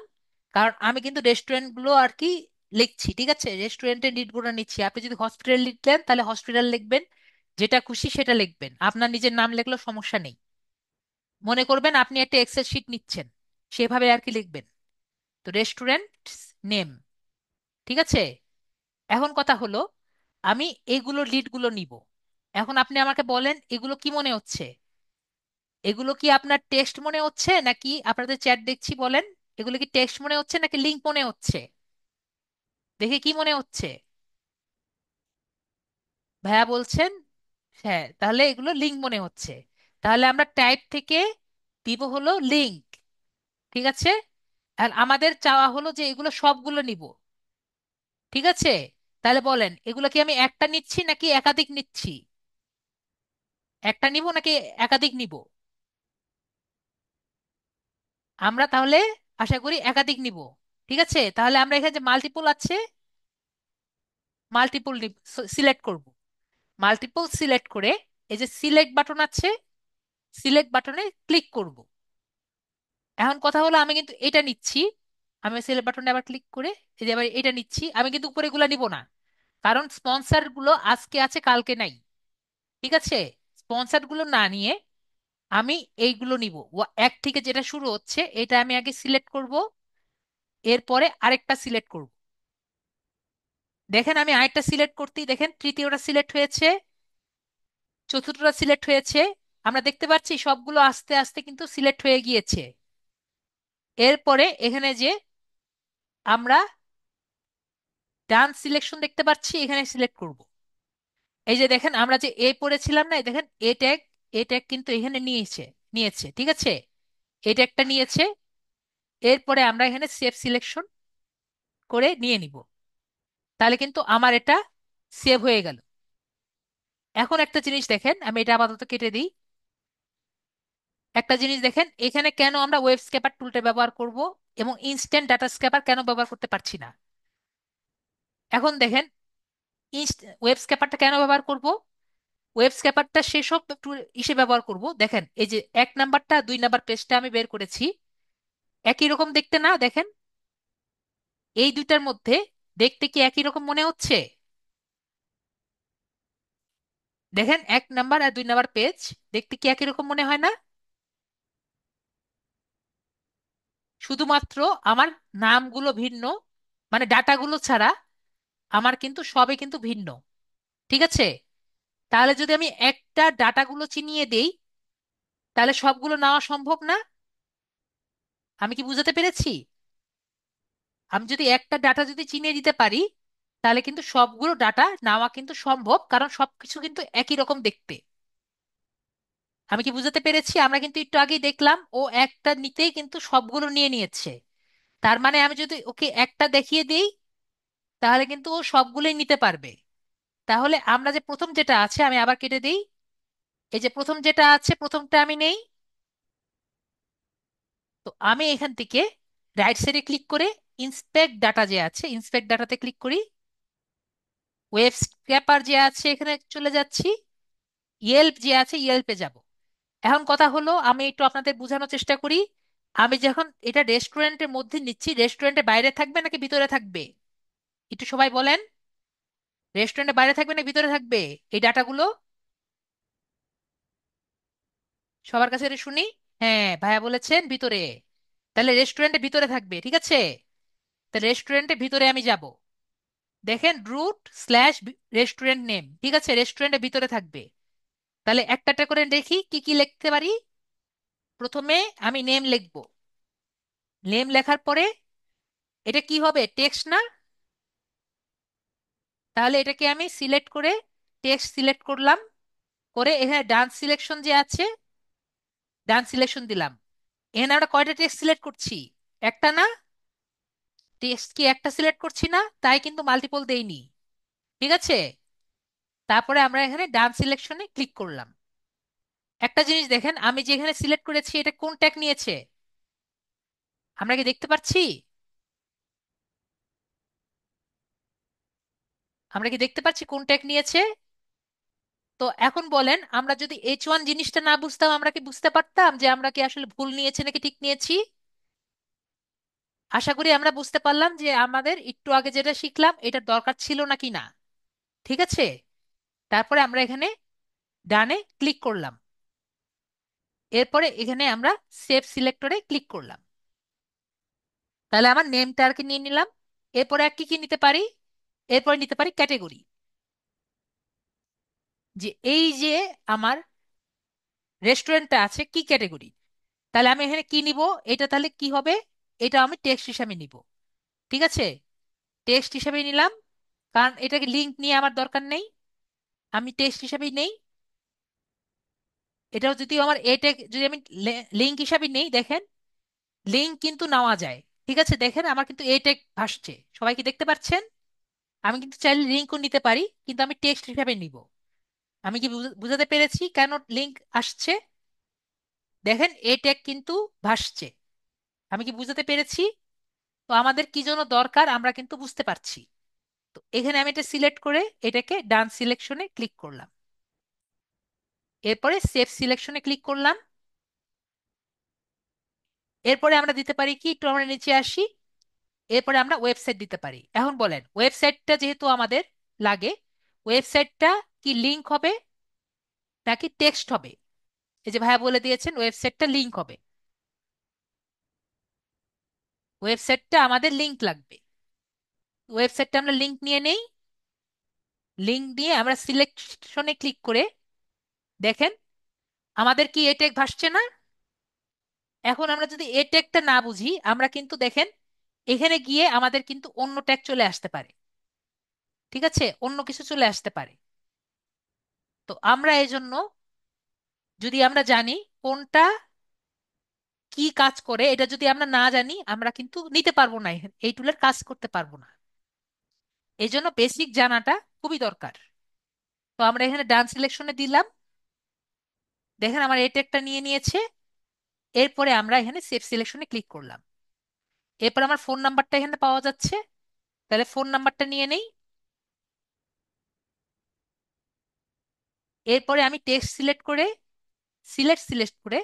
Speaker 1: কারণ আমি কিন্তু রেস্টুরেন্ট গুলো আর কি লিখছি, ঠিক আছে, রেস্টুরেন্টের লিড গুলো নিচ্ছি। আপনি যদি হসপিটাল লিখলেন তাহলে হসপিটাল লিখবেন, যেটা খুশি সেটা লিখবেন, আপনার নিজের নাম লিখলেও সমস্যা নেই। মনে করবেন আপনি একটা এক্সেল শিট নিচ্ছেন, সেভাবে আর কি লিখবেন। তো রেস্টুরেন্ট নেম, ঠিক আছে। এখন কথা হলো, আমি এগুলো লিডগুলো নিব। এখন আপনি আমাকে বলেন এগুলো কি মনে হচ্ছে, এগুলো কি আপনার টেক্সট মনে হচ্ছে নাকি, আপনাদের চ্যাট দেখছি, বলেন এগুলো কি টেক্সট মনে হচ্ছে নাকি লিঙ্ক মনে হচ্ছে, দেখে কি মনে হচ্ছে? ভাইয়া বলছেন হ্যাঁ, তাহলে এগুলো লিঙ্ক মনে হচ্ছে। তাহলে আমরা টাইপ থেকে দিব হলো লিঙ্ক, ঠিক আছে। আর আমাদের চাওয়া হলো যে এগুলো সবগুলো নিব, ঠিক আছে। তাহলে বলেন এগুলো কি আমি একটা নিচ্ছি নাকি একাধিক নিচ্ছি, একটা নিব নাকি একাধিক নিব? আমরা তাহলে আশা করি একাধিক নিব, ঠিক আছে। তাহলে আমরা এখানে যে মাল্টিপল আছে, মাল্টিপল সিলেক্ট করব। মাল্টিপল সিলেক্ট করে এই যে সিলেক্ট বাটন আছে, সিলেক্ট বাটনে ক্লিক করব। এখন কথা হলো আমি কিন্তু এটা নিচ্ছি, আমি সিলেক্ট বাটনে আবার ক্লিক করে এই যে আবার এটা নিচ্ছি, আমি কিন্তু উপরে এগুলো নিব না, কারণ স্পন্সর গুলো আজকে আছে কালকে নাই, ঠিক আছে। স্পন্সর গুলো না নিয়ে আমি এইগুলো নিব, এক থেকে যেটা শুরু হচ্ছে এটা আমি আগে সিলেক্ট করব, এরপরে আরেকটা সিলেক্ট করব। দেখেন আমি আরেকটা সিলেক্ট করতেই দেখেন তৃতীয়টা সিলেক্ট হয়েছে, চতুর্থটা সিলেক্ট হয়েছে। আমরা দেখতে পাচ্ছি সবগুলো আস্তে আস্তে কিন্তু সিলেক্ট হয়ে গিয়েছে। এরপরে এখানে যে আমরা ডান সিলেকশন দেখতে পাচ্ছি, এখানে সিলেক্ট করব। এই যে দেখেন আমরা যে এ পড়েছিলাম না, এই দেখেন এ ট্যাগ কিন্তু এখানে নিয়েছে, নিয়েছে, ঠিক আছে, এই ট্যাগটা নিয়েছে। এরপরে আমরা এখানে সেভ সিলেকশন করে নিয়ে নিব, তাহলে কিন্তু আমার এটা সেভ হয়ে গেল। এখন একটা জিনিস দেখেন, আমি এটা আপাতত কেটে দিই। একটা জিনিস দেখেন, এখানে কেন আমরা ওয়েব স্ক্যাপার টুলটা ব্যবহার করব এবং ইনস্ট্যান্ট ডাটা স্ক্যাপার কেন ব্যবহার করতে পারছি না? এখন দেখেন ওয়েব স্ক্যাপারটা কেন ব্যবহার করব, ওয়েব স্ক্যাপারটা সেসব ইসে ব্যবহার করব। দেখেন এই যে 1 নাম্বারটা 2 নাম্বার পেজটা আমি বের করেছি, একই রকম দেখতে না দেখেন, এই দুইটার মধ্যে দেখতে কি একই রকম মনে হচ্ছে? দেখেন 1 নাম্বার আর 2 নাম্বার পেজ দেখতে কি একই রকম মনে হয় না? শুধুমাত্র আমার নামগুলো ভিন্ন, মানে ডাটাগুলো ছাড়া আমার কিন্তু সবই কিন্তু ভিন্ন, ঠিক আছে। তাহলে যদি আমি একটা ডাটাগুলো চিনিয়ে দেই, তাহলে সবগুলো নেওয়া সম্ভব না। আমি কি বুঝাতে পেরেছি? আমি যদি একটা ডাটা যদি চিনিয়ে দিতে পারি, তাহলে কিন্তু সবগুলো ডাটা নেওয়া কিন্তু সম্ভব, কারণ সবকিছু কিন্তু একই রকম দেখতে। আমি কি বুঝাতে পেরেছি? আমরা কিন্তু একটু আগেই দেখলাম ও একটা নিতেই কিন্তু সবগুলো নিয়ে নিয়েছে। তার মানে আমি যদি ওকে একটা দেখিয়ে দিই, তাহলে কিন্তু ও সবগুলোই নিতে পারবে। তাহলে আমরা যে প্রথম যেটা আছে, আমি আবার কেটে দিই। এই যে প্রথম যেটা আছে, প্রথমটা আমি নেই। তো আমি এখান থেকে রাইট সাইডে ক্লিক করে ইন্সপেক্ট ডাটা যে আছে, ইন্সপেক্ট ডাটাতে ক্লিক করি। ওয়েব স্ক্র্যাপার যে আছে এখানে চলে যাচ্ছি। ইয়েল্প যে আছে, ইয়েল্পে যাব। এখন কথা হলো, আমি একটু আপনাদের বোঝানোর চেষ্টা করি। আমি যখন এটা রেস্টুরেন্টের মধ্যে নিচ্ছি, রেস্টুরেন্টের বাইরে থাকবে নাকি ভিতরে থাকবে? একটু সবাই বলেন, রেস্টুরেন্টের বাইরে থাকবে না ভিতরে থাকবে এই ডাটাগুলো? সবার কাছে এটা শুনি। হ্যাঁ, ভাইয়া বলেছেন ভিতরে। তাহলে রেস্টুরেন্টের ভিতরে থাকবে, ঠিক আছে। তাহলে রেস্টুরেন্টের ভিতরে আমি যাব। দেখেন, রুট স্ল্যাশ রেস্টুরেন্ট নেম, ঠিক আছে, রেস্টুরেন্টের ভিতরে থাকবে। তাহলে একটা একটা করে দেখি কি কি লিখতে পারি। প্রথমে আমি নেম লিখব। নেম লেখার পরে এটা কি হবে, টেক্সট না? তাহলে এটাকে আমি সিলেক্ট করে টেক্সট সিলেক্ট করলাম। করে এখানে ডান সিলেকশন যে আছে, ডান সিলেকশন দিলাম। এখানে আমরা কয়টা টেক্সট সিলেক্ট করছি? একটা না? টেক্সট কি একটা সিলেক্ট করছি না? তাই কিন্তু মাল্টিপল দেইনি, ঠিক আছে। তারপরে আমরা এখানে ডান সিলেকশনে ক্লিক করলাম। একটা জিনিস দেখেন, আমি যে এখানে সিলেক্ট করেছি এটা কোন ট্যাগ নিয়েছে? আমরা কি দেখতে পাচ্ছি? আমরা কি দেখতে পাচ্ছি কোন ট্যাগ নিয়েছে? তো এখন বলেন, আমরা যদি H1 জিনিসটা না বুঝতাম, আমরা কি বুঝতে পারতাম যে আমরা কি আসলে ভুল নিয়েছি নাকি ঠিক নিয়েছি? আশা করি আমরা বুঝতে পারলাম যে আমাদের একটু আগে যেটা শিখলাম এটা দরকার ছিল নাকি না। ঠিক আছে। তারপরে আমরা এখানে ডানে ক্লিক করলাম। এরপরে এখানে আমরা সেভ সিলেক্টরে ক্লিক করলাম। তাহলে আমার নেমটা আর কি নিয়ে নিলাম। এরপরে আর কি কি নিতে পারি? এরপরে নিতে পারি ক্যাটেগরি। যে এই যে আমার রেস্টুরেন্টটা আছে কি ক্যাটেগরি, তাহলে আমি এখানে কি নিব? এটা তাহলে কি হবে? এটা আমি টেক্সট হিসাবে নিব, ঠিক আছে। টেক্সট হিসাবে নিলাম, কারণ এটাকে লিঙ্ক নিয়ে আমার দরকার নেই। আমি টেক্সট হিসাবেই নেই। এটাও যদি আমার এটা যদি আমি লিঙ্ক হিসাবে নেই, দেখেন লিঙ্ক কিন্তু নেওয়া যায়। ঠিক আছে, দেখেন আমার কিন্তু এ টেক ভাসছে, সবাই কি দেখতে পাচ্ছেন? আমি কিন্তু চাইলে লিঙ্কও নিতে পারি, কিন্তু আমি টেক্সট হিসাবে নিব। আমি কি বুঝাতে পেরেছি কেন লিঙ্ক আসছে? দেখেন এ টেক কিন্তু ভাসছে। আমি কি বুঝাতে পেরেছি? তো আমাদের কি জন্য দরকার আমরা কিন্তু বুঝতে পারছি। তো এখানে আমি এটা সিলেক্ট করে এটাকে ডান সিলেকশনে ক্লিক করলাম। এরপরে সেভ সিলেকশনে ক্লিক করলাম। এরপরে আমরা দিতে পারি কি, একটু আমরা নিচে আসি। এরপরে আমরা ওয়েবসাইট দিতে পারি। এখন বলেন, ওয়েবসাইটটা যেহেতু আমাদের লাগে, ওয়েবসাইটটা কি লিংক হবে নাকি টেক্সট হবে? এই যে ভাইয়া বলে দিয়েছেন ওয়েবসাইটটা লিংক হবে। ওয়েবসাইটটা আমাদের লিংক লাগবে। ওয়েবসাইটটা আমরা লিংক নিয়ে নেই। লিংক নিয়ে আমরা সিলেকশনে ক্লিক করে দেখেন আমাদের কি এটেক ভাসছে না? এখন আমরা যদি এ ট্যাগটা না বুঝি, আমরা কিন্তু দেখেন এখানে গিয়ে আমাদের কিন্তু অন্য ট্যাগ চলে আসতে পারে। ঠিক আছে, অন্য কিছু চলে আসতে পারে। তো আমরা এই জন্য, যদি আমরা জানি কোনটা কি কাজ করে, এটা যদি আমরা না জানি আমরা কিন্তু নিতে পারবো না, এই টুলের কাজ করতে পারবো না। এই জন্য বেসিক জানাটা খুবই দরকার। তো আমরা এখানে ডান সিলেকশনে দিলাম। দেখেন আমার এই ট্যাগটা নিয়ে নিয়েছে। এরপরে আমরা এখানে সেভ সিলেকশনে ক্লিক করলাম। এরপর আমার ফোন নাম্বারটা এখানে পাওয়া যাচ্ছে। তাহলে ফোন নাম্বারটা নিয়ে নেই। এরপরে আমি টেক্সট সিলেক্ট করে সিলেক্ট করে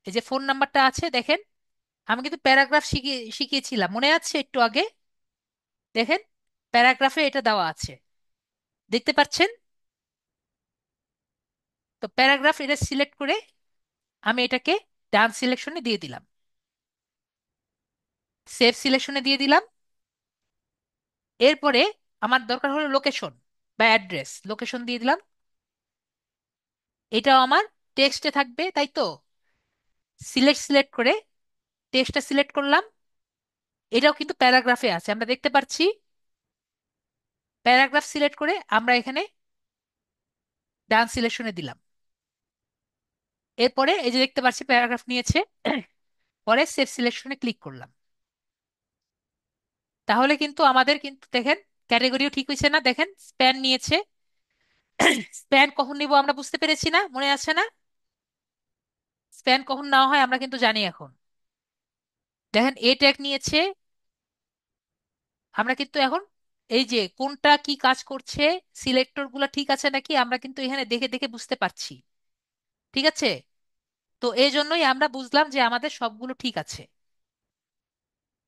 Speaker 1: এই যে ফোন নাম্বারটা আছে, দেখেন আমি কিন্তু প্যারাগ্রাফ শিখিয়েছিলাম, মনে আছে একটু আগে? দেখেন প্যারাগ্রাফে এটা দেওয়া আছে, দেখতে পাচ্ছেন? তো প্যারাগ্রাফ এটা সিলেক্ট করে আমি এটাকে ডান সিলেকশনে দিয়ে দিলাম। সেভ সিলেকশনে দিয়ে দিলাম। এরপরে আমার দরকার হলো লোকেশন বা অ্যাড্রেস, লোকেশন দিয়ে দিলাম। এটাও আমার টেক্সটে থাকবে, তাই তো। সিলেক্ট করে টেক্সটটা সিলেক্ট করলাম। এটাও কিন্তু প্যারাগ্রাফে আছে, আমরা দেখতে পাচ্ছি। প্যারাগ্রাফ সিলেক্ট করে আমরা এখানে ডান সিলেকশনে দিলাম। এরপরে এই যে দেখতে পাচ্ছি প্যারাগ্রাফ নিয়েছে। পরে সেভ সিলেকশনে ক্লিক করলাম। তাহলে কিন্তু আমাদের কিন্তু দেখেন ক্যাটাগরিও ঠিক হয়েছে না, দেখেন স্প্যান নিয়েছে। স্প্যান কখন নিব আমরা বুঝতে পেরেছি না, মনে আছে না? স্প্যান কখন নেওয়া হয় আমরা কিন্তু জানি এখন। দেখেন এ ট্যাগ নিয়েছে। আমরা কিন্তু এখন এই যে কোনটা কি কাজ করছে, সিলেক্টর গুলা ঠিক আছে নাকি আমরা কিন্তু এখানে দেখে দেখে বুঝতে পারছি। ঠিক আছে? তো এই জন্যই আমরা বুঝলাম যে আমাদের সবগুলো ঠিক আছে।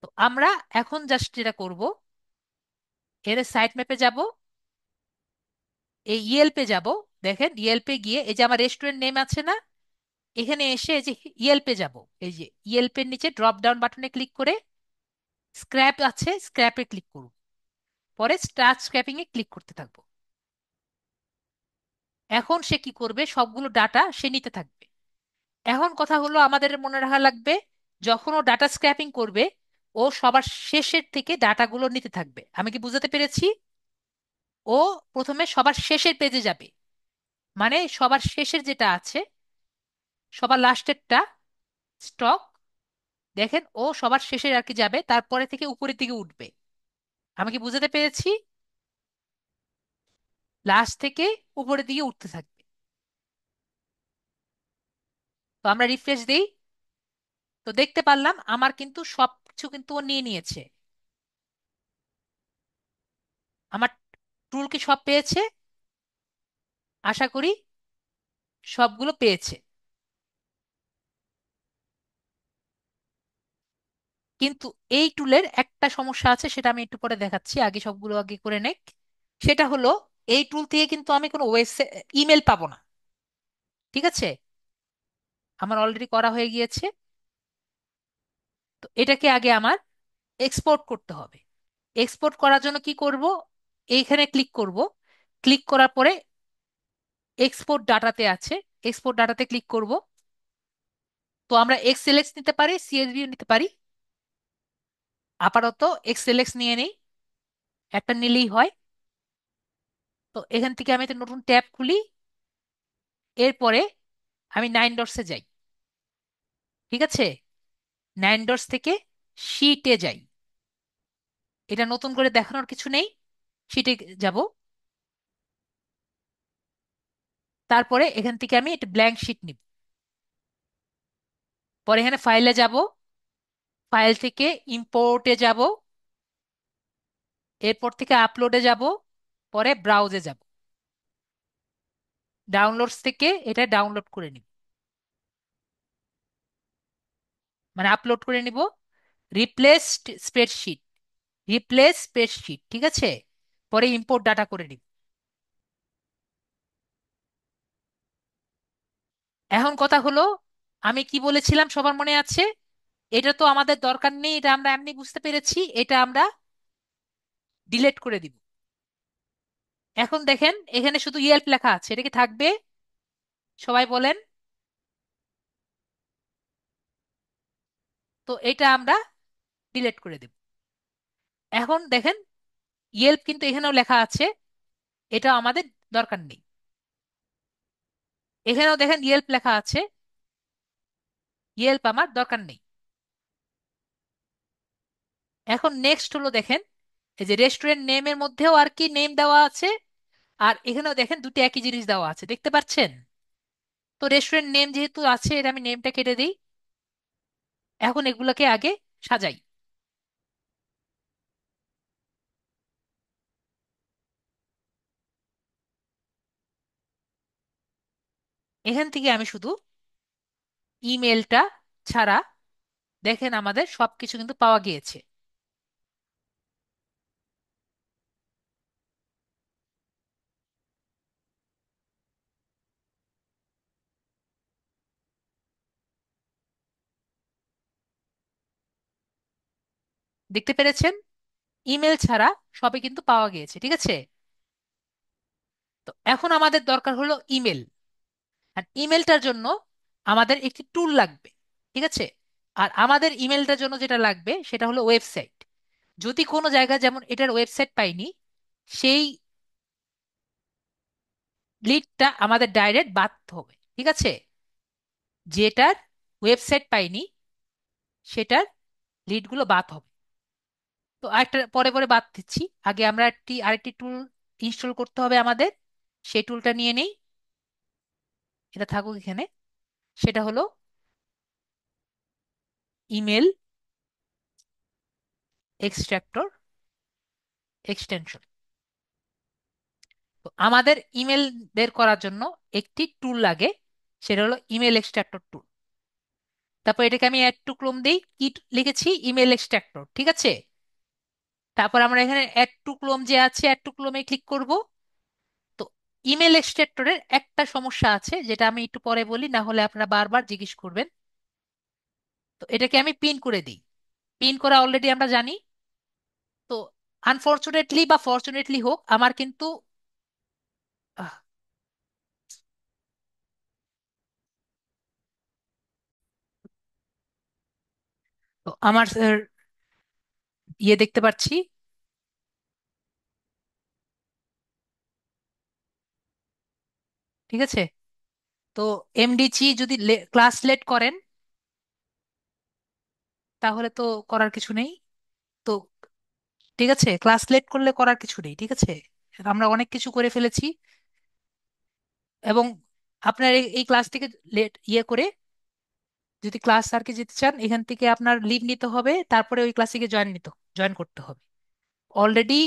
Speaker 1: তো আমরা এখন জাস্ট যেটা করব, এর সাইট ম্যাপে যাব, এই ইয়েলপে যাব। দেখেন ইয়েলপে গিয়ে এই যে আমার রেস্টুরেন্ট নেম আছে না, এখানে এসে এই যে ইয়েলপে যাব। এই যে ইয়েলপের নিচে ড্রপ ডাউন বাটনে ক্লিক করে স্ক্র্যাপ আছে, স্ক্র্যাপে ক্লিক করব। পরে স্টার্ট স্ক্র্যাপিং এ ক্লিক করতে থাকবো। এখন সে কি করবে, সবগুলো ডাটা সে নিতে থাকবে। এখন কথা হলো আমাদের মনে রাখা লাগবে, যখন ও ডাটা স্ক্র্যাপিং করবে ও সবার শেষের থেকে ডাটাগুলো নিতে থাকবে। আমি কি বুঝাতে পেরেছি? ও প্রথমে সবার শেষের পেজে যাবে, মানে সবার শেষের যেটা আছে, সবার লাস্টেরটা স্টক। দেখেন ও সবার শেষের আর কি যাবে, তারপরে থেকে উপরের দিকে উঠবে। আমি কি বুঝাতে পেরেছি? লাস্ট থেকে উপরের দিকে উঠতে থাকবে। তো আমরা রিফ্রেশ দেই। তো দেখতে পারলাম আমার কিন্তু সবকিছু কিন্তু ও নিয়ে নিয়েছে। আমার টুল কি সব পেয়েছে? আশা করি সবগুলো পেয়েছে। কিন্তু এই টুলের একটা সমস্যা আছে, সেটা আমি একটু পরে দেখাচ্ছি, আগে সবগুলো আগে করে নেক। সেটা হলো এই টুল থেকে কিন্তু আমি কোনো ওয়েবসাইট ইমেল পাবো না। ঠিক আছে? আমার অলরেডি করা হয়ে গিয়েছে। তো এটাকে আগে আমার এক্সপোর্ট করতে হবে। এক্সপোর্ট করার জন্য কি করব, এইখানে ক্লিক করব। ক্লিক করার পরে এক্সপোর্ট ডাটাতে আছে, এক্সপোর্ট ডাটাতে ক্লিক করব। তো আমরা এক্সএলএক্স নিতে পারি, সিএসভি নিতে পারি। আপাতত এক্সএলএক্স নিয়ে নেই, একটা নিলেই হয়। তো এখান থেকে আমি একটা নতুন ট্যাব খুলি। এরপরে আমি নাইন ডটসে যাই। ঠিক আছে? নাইন ডটস থেকে শিটে যাই। এটা নতুন করে দেখানোর কিছু নেই, শিটে যাব। তারপরে এখান থেকে আমি একটা ব্ল্যাঙ্ক শিট নিব। পরে এখানে ফাইলে যাব, ফাইল থেকে ইম্পোর্টে যাব, এরপর থেকে আপলোডে যাব, পরে ব্রাউজে যাব। ডাউনলোডস থেকে এটা ডাউনলোড করে নিব, মানে আপলোড করে নিব। রিপ্লেস স্প্রেডশিট, রিপ্লেস স্প্রেডশিট, ঠিক আছে? পরে ইম্পোর্ট ডাটা করে নিব। এখন কথা হলো, আমি কি বলেছিলাম সবার মনে আছে? এটা তো আমাদের দরকার নেই, এটা আমরা এমনি বুঝতে পেরেছি, এটা আমরা ডিলিট করে দিব। এখন দেখেন এখানে শুধু ইয়েল্প লেখা আছে, এটা কি থাকবে? সবাই বলেন। তো এটা আমরা ডিলিট করে দেব। এখন দেখেন ইয়েল্প কিন্তু এখানেও লেখা আছে, এটা আমাদের দরকার নেই। এখানেও দেখেন ইয়েল্প লেখা আছে, ইয়েল্প আমার দরকার নেই। এখন নেক্সট হলো দেখেন, এই যে রেস্টুরেন্ট নেমের মধ্যেও আর কি নেম দেওয়া আছে, আর এখানেও দেখেন দুটি একই জিনিস দেওয়া আছে, দেখতে পাচ্ছেন? তো রেস্টুরেন্ট নেম যেহেতু আছে, এটা আমি নেমটা কেটে দিই। এখন এগুলোকে আগে সাজাই। এখান থেকে আমি শুধু ইমেলটা ছাড়া দেখেন আমাদের সবকিছু কিন্তু পাওয়া গিয়েছে। দেখতে পেরেছেন? ইমেল ছাড়া সবই কিন্তু পাওয়া গিয়েছে। ঠিক আছে? তো এখন আমাদের দরকার হলো ইমেল। আর ইমেলটার জন্য আমাদের একটি টুল লাগবে। ঠিক আছে? আর আমাদের ইমেলটার জন্য যেটা লাগবে সেটা হলো ওয়েবসাইট। যদি কোনো জায়গায় যেমন এটার ওয়েবসাইট পাইনি, সেই লিডটা আমাদের ডাইরেক্ট বাদ হবে, ঠিক আছে? যেটার ওয়েবসাইট পাইনি সেটার লিডগুলো বাদ হবে। তো আরেকটা পরে পরে বাদ দিচ্ছি, আগে আমরা আরেকটি টুল ইনস্টল করতে হবে আমাদের। সেই টুলটা নিয়ে নেই, এটা থাকুক এখানে। সেটা হলো ইমেল এক্সট্রাক্টর এক্সটেনশন। তো আমাদের ইমেল বের করার জন্য একটি টুল লাগে, সেটা হলো ইমেল এক্সট্রাক্টর টুল। তারপর এটাকে আমি অ্যাড টু ক্লোম দিই, কি লিখেছি, ইমেল এক্সট্রাক্টর, ঠিক আছে? তারপর আমরা এখানে অ্যাড টু ক্লোম যে আছে, অ্যাড টু ক্লোমে ক্লিক করব। তো ইমেল এক্সট্রাক্টরের একটা সমস্যা আছে, যেটা আমি একটু পরে বলি, না হলে আপনারা বারবার জিজ্ঞেস করবেন। তো এটাকে আমি পিন করে দিই। পিন করা অলরেডি আমরা জানি। তো আনফরচুনেটলি বা ফরচুনেটলি হোক, আমার কিন্তু আহ, তো আমার ইয়ে দেখতে পাচ্ছি, ঠিক আছে? তো এমডিজি যদি ক্লাস লেট করেন তাহলে তো করার কিছু নেই। তো ঠিক আছে, ক্লাস লেট করলে করার কিছু নেই, ঠিক আছে? আমরা অনেক কিছু করে ফেলেছি। এবং আপনার এই ক্লাস থেকে লেট ইয়ে করে যদি ক্লাস স্যারকে যেতে চান, এখান থেকে আপনার লিভ নিতে হবে, তারপরে ওই ক্লাসে গিয়ে জয়েন করতে হবে। অলরেডি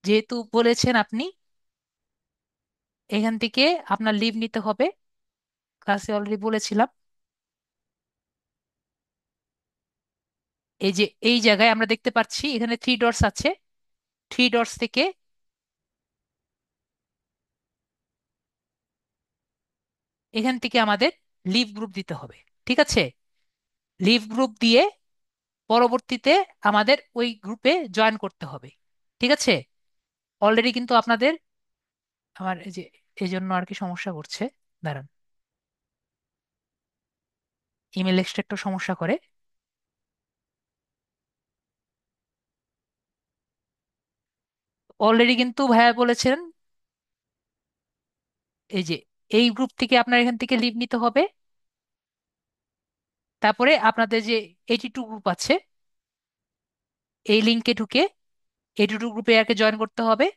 Speaker 1: যেহেতু বলেছেন আপনি, এখান থেকে আপনার লিভ নিতে হবে, ক্লাসে অলরেডি বলেছিলাম। এই যে এই জায়গায় আমরা দেখতে পাচ্ছি এখানে থ্রি ডটস আছে, থ্রি ডটস থেকে এখান থেকে আমাদের লিভ গ্রুপ দিতে হবে, ঠিক আছে? লিভ গ্রুপ দিয়ে পরবর্তীতে আমাদের ওই গ্রুপে জয়েন করতে হবে, ঠিক আছে? অলরেডি কিন্তু আপনাদের, আমার এই যে এই জন্য আর কি সমস্যা করছে, দাঁড়ান, ইমেল এক্সট্রাক্টর সমস্যা করে। অলরেডি কিন্তু ভাইয়া বলেছেন এই যে এই গ্রুপ থেকে আপনার এখান থেকে লিভ নিতে হবে। তারপরে আপনাদের যে 82 গ্রুপ আছে, এই লিঙ্কে ঢুকে 82 গ্রুপে আর কি জয়েন করতে হবে।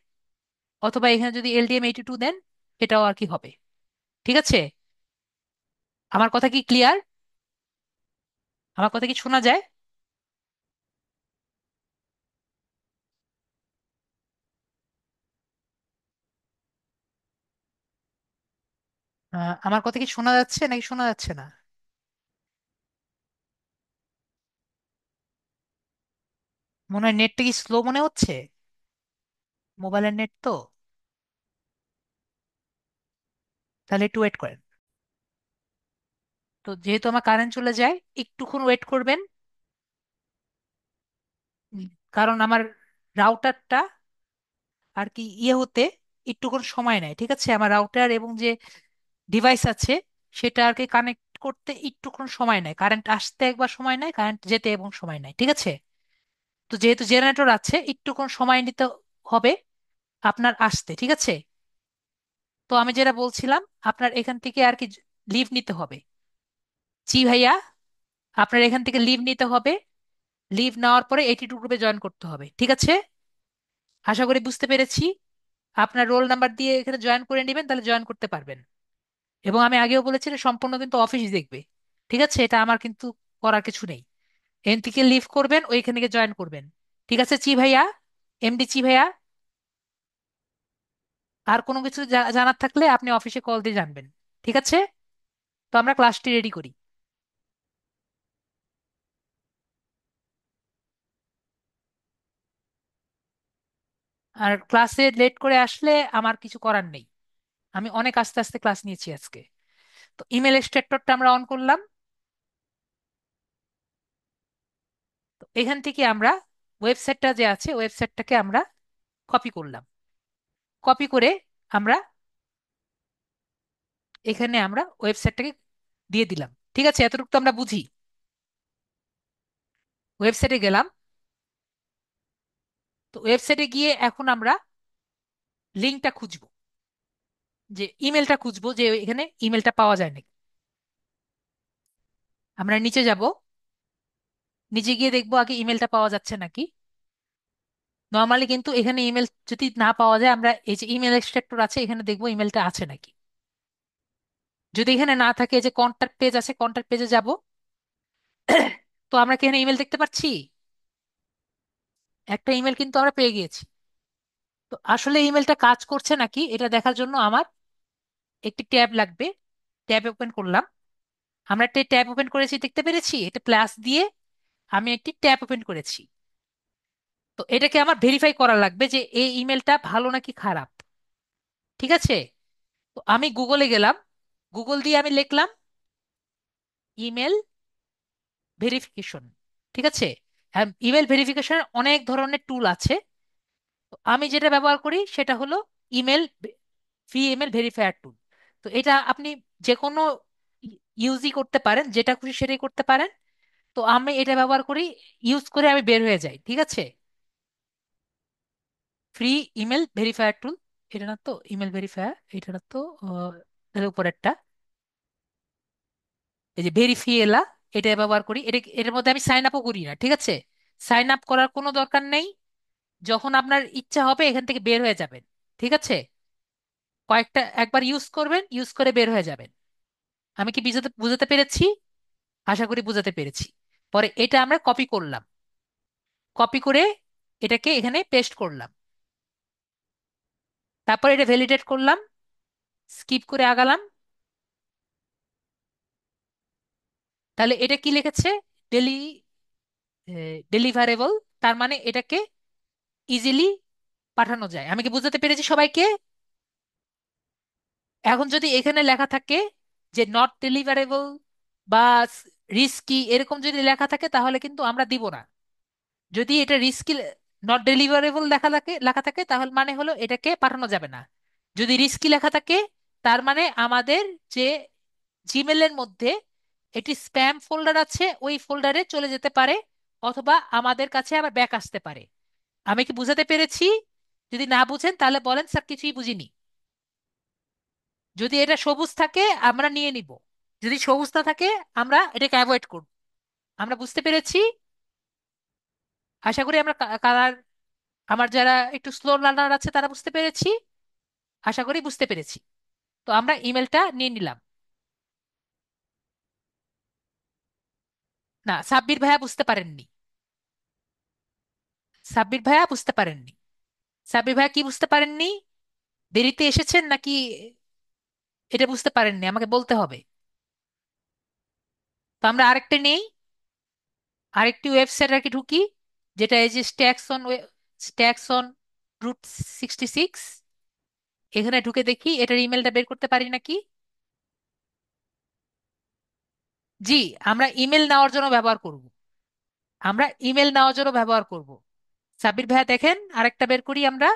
Speaker 1: অথবা এখানে যদি LDM82 দেন, সেটাও আর কি হবে, ঠিক আছে? আমার কথা কি ক্লিয়ার? আমার কথা কি শোনা যায়? আমার কথা কি শোনা যাচ্ছে নাকি শোনা যাচ্ছে না? মনে হয় নেটটা কি স্লো মনে হচ্ছে, মোবাইলের নেট তো। তাহলে একটু ওয়েট করেন। তো যেহেতু আমার কারেন্ট চলে যায়, একটুক্ষণ ওয়েট করবেন। উম, কারণ আমার রাউটারটা আর কি ইয়ে হতে একটুক্ষণ সময় নেয়, ঠিক আছে? আমার রাউটার এবং যে ডিভাইস আছে সেটা আর কি কানেক্ট করতে একটুক্ষণ সময় নেয়, কারেন্ট আসতে একবার সময় নেয়, কারেন্ট যেতে এবং সময় নেয়, ঠিক আছে? তো যেহেতু জেনারেটর আছে, একটুক্ষণ সময় নিতে হবে আপনার আসতে, ঠিক আছে? তো আমি যেটা বলছিলাম, আপনার এখান থেকে আর কি লিভ নিতে হবে। জি ভাইয়া, আপনার এখান থেকে লিভ নিতে হবে। লিভ নেওয়ার পরে 82 গ্রুপে জয়েন করতে হবে, ঠিক আছে? আশা করি বুঝতে পেরেছি। আপনার রোল নাম্বার দিয়ে এখানে জয়েন করে নেবেন, তাহলে জয়েন করতে পারবেন। এবং আমি আগেও বলেছি এটা সম্পূর্ণ কিন্তু অফিস দেখবে, ঠিক আছে? এটা আমার কিন্তু করার কিছু নেই। এখান থেকে লিভ করবেন, ওইখান থেকে জয়েন করবেন, ঠিক আছে? চি ভাইয়া, এমডি চি ভাইয়া, আর কোনো কিছু জানার থাকলে আপনি অফিসে কল দিয়ে জানবেন, ঠিক আছে? তো আমরা ক্লাসটি রেডি করি। আর ক্লাসে লেট করে আসলে আমার কিছু করার নেই, আমি অনেক আস্তে আস্তে ক্লাস নিয়েছি আজকে। তো ইমেল এক্সট্রাক্টরটা আমরা অন করলাম। তো এখান থেকে আমরা ওয়েবসাইটটা যে আছে, ওয়েবসাইটটাকে আমরা কপি করলাম। কপি করে আমরা এখানে আমরা ওয়েবসাইটটাকে দিয়ে দিলাম, ঠিক আছে? এতটুকু তো আমরা বুঝি। ওয়েবসাইটে গেলাম। তো ওয়েবসাইটে গিয়ে এখন আমরা লিঙ্কটা খুঁজবো, যে ইমেলটা খুঁজবো, যে এখানে ইমেলটা পাওয়া যায় নাকি। আমরা নিচে যাব, নিচে গিয়ে দেখবো আগে ইমেলটা পাওয়া যাচ্ছে নাকি। নর্মালি কিন্তু এখানে ইমেল যদি না পাওয়া যায়, আমরা এই যে ইমেল এক্সট্রাক্টর আছে এখানে দেখবো ইমেলটা আছে নাকি। যদি এখানে না থাকে, যে কন্ট্যাক্ট পেজ আছে, কন্ট্যাক্ট পেজে যাব। তো আমরা কি এখানে ইমেল দেখতে পাচ্ছি? একটা ইমেল কিন্তু আমরা পেয়ে গিয়েছি। তো আসলে ইমেলটা কাজ করছে নাকি এটা দেখার জন্য আমার একটি ট্যাব লাগবে। ট্যাব ওপেন করলাম। আমরা একটা ট্যাব ওপেন করেছি, দেখতে পেরেছি এটা প্লাস দিয়ে আমি একটি ট্যাব ওপেন করেছি। তো এটাকে আমার ভেরিফাই করা লাগবে যে এই ইমেলটা ভালো নাকি খারাপ। ঠিক আছে। তো আমি গুগলে গেলাম, গুগল দিয়ে আমি লিখলাম ইমেল ভেরিফিকেশন। ঠিক আছে। ইমেল ভেরিফিকেশনের অনেক ধরনের টুল আছে। তো আমি যেটা ব্যবহার করি সেটা হলো ইমেল ফ্রি ইমেল ভেরিফায়ার টুল। তো এটা আপনি যে কোনো ইউজই করতে পারেন, যেটা খুশি সেটাই করতে পারেন। তো আমি এটা ব্যবহার করি, ইউজ করে আমি বের হয়ে যাই। ঠিক আছে। ফ্রি ইমেল ভেরিফায়ার টুল, এটা না তো ইমেল ভেরিফায়ার, এটা না তো এর উপর একটা, এই যে ভেরিফিয়েলা, এটা ব্যবহার করি। এটা এটার মধ্যে আমি সাইন আপও করি না। ঠিক আছে। সাইন আপ করার কোনো দরকার নেই। যখন আপনার ইচ্ছা হবে এখান থেকে বের হয়ে যাবেন। ঠিক আছে। কয়েকটা একবার ইউজ করবেন, ইউজ করে বের হয়ে যাবেন। আমি কি বুঝাতে বুঝাতে পেরেছি? আশা করি বুঝাতে পেরেছি। পরে এটা আমরা কপি করলাম, কপি করে এটাকে এখানে পেস্ট করলাম। তারপর এটা ভ্যালিডেট করলাম, স্কিপ করে আগালাম। তাহলে এটা কি লিখেছে? ডেলি ডেলিভারেবল, তার মানে এটাকে ইজিলি পাঠানো যায়। আমি কি বুঝাতে পেরেছি সবাইকে? এখন যদি এখানে লেখা থাকে যে নট ডেলিভারেবল বা রিস্কি এরকম যদি লেখা থাকে তাহলে কিন্তু আমরা দিব না। যদি এটা রিস্কি নট ডেলিভারেবল লেখা থাকে তাহলে মানে হলো এটাকে পাঠানো যাবে না। যদি রিস্কি লেখা থাকে তার মানে আমাদের যে জিমেলের মধ্যে একটি স্প্যাম ফোল্ডার আছে, ওই ফোল্ডারে চলে যেতে পারে, অথবা আমাদের কাছে আবার ব্যাক আসতে পারে। আমি কি বুঝাতে পেরেছি? যদি না বুঝেন তাহলে বলেন স্যার কিছুই বুঝিনি। যদি এটা সবুজ থাকে আমরা নিয়ে নিব, যদি সবুজ না থাকে আমরা এটাকে অ্যাভয়েড করব। আমরা বুঝতে পেরেছি? আশা করি আমরা কালার, আমার যারা একটু স্লো লার্নার আছে তারা বুঝতে পেরেছি। আশা করি বুঝতে পেরেছি। তো আমরা ইমেলটা নিয়ে নিলাম। না, সাব্বির ভাইয়া বুঝতে পারেননি। সাব্বির ভাইয়া বুঝতে পারেননি। সাব্বির ভাইয়া কি বুঝতে পারেননি? দেরিতে এসেছেন নাকি এটা বুঝতে পারেননি? আমাকে বলতে হবে। তো আমরা আরেকটা নেই, আরেকটি ওয়েবসাইট আর কি ঢুকি, যেটা এই যে স্ট্যাক্স অন রুট 66। এখানে ঢুকে দেখি এটার ইমেলটা বের করতে পারি নাকি। জি, আমরা ইমেল নেওয়ার জন্য ব্যবহার করব। আমরা ইমেল নেওয়ার জন্য ব্যবহার করব। সাব্বির ভাইয়া দেখেন আরেকটা বের করি আমরা।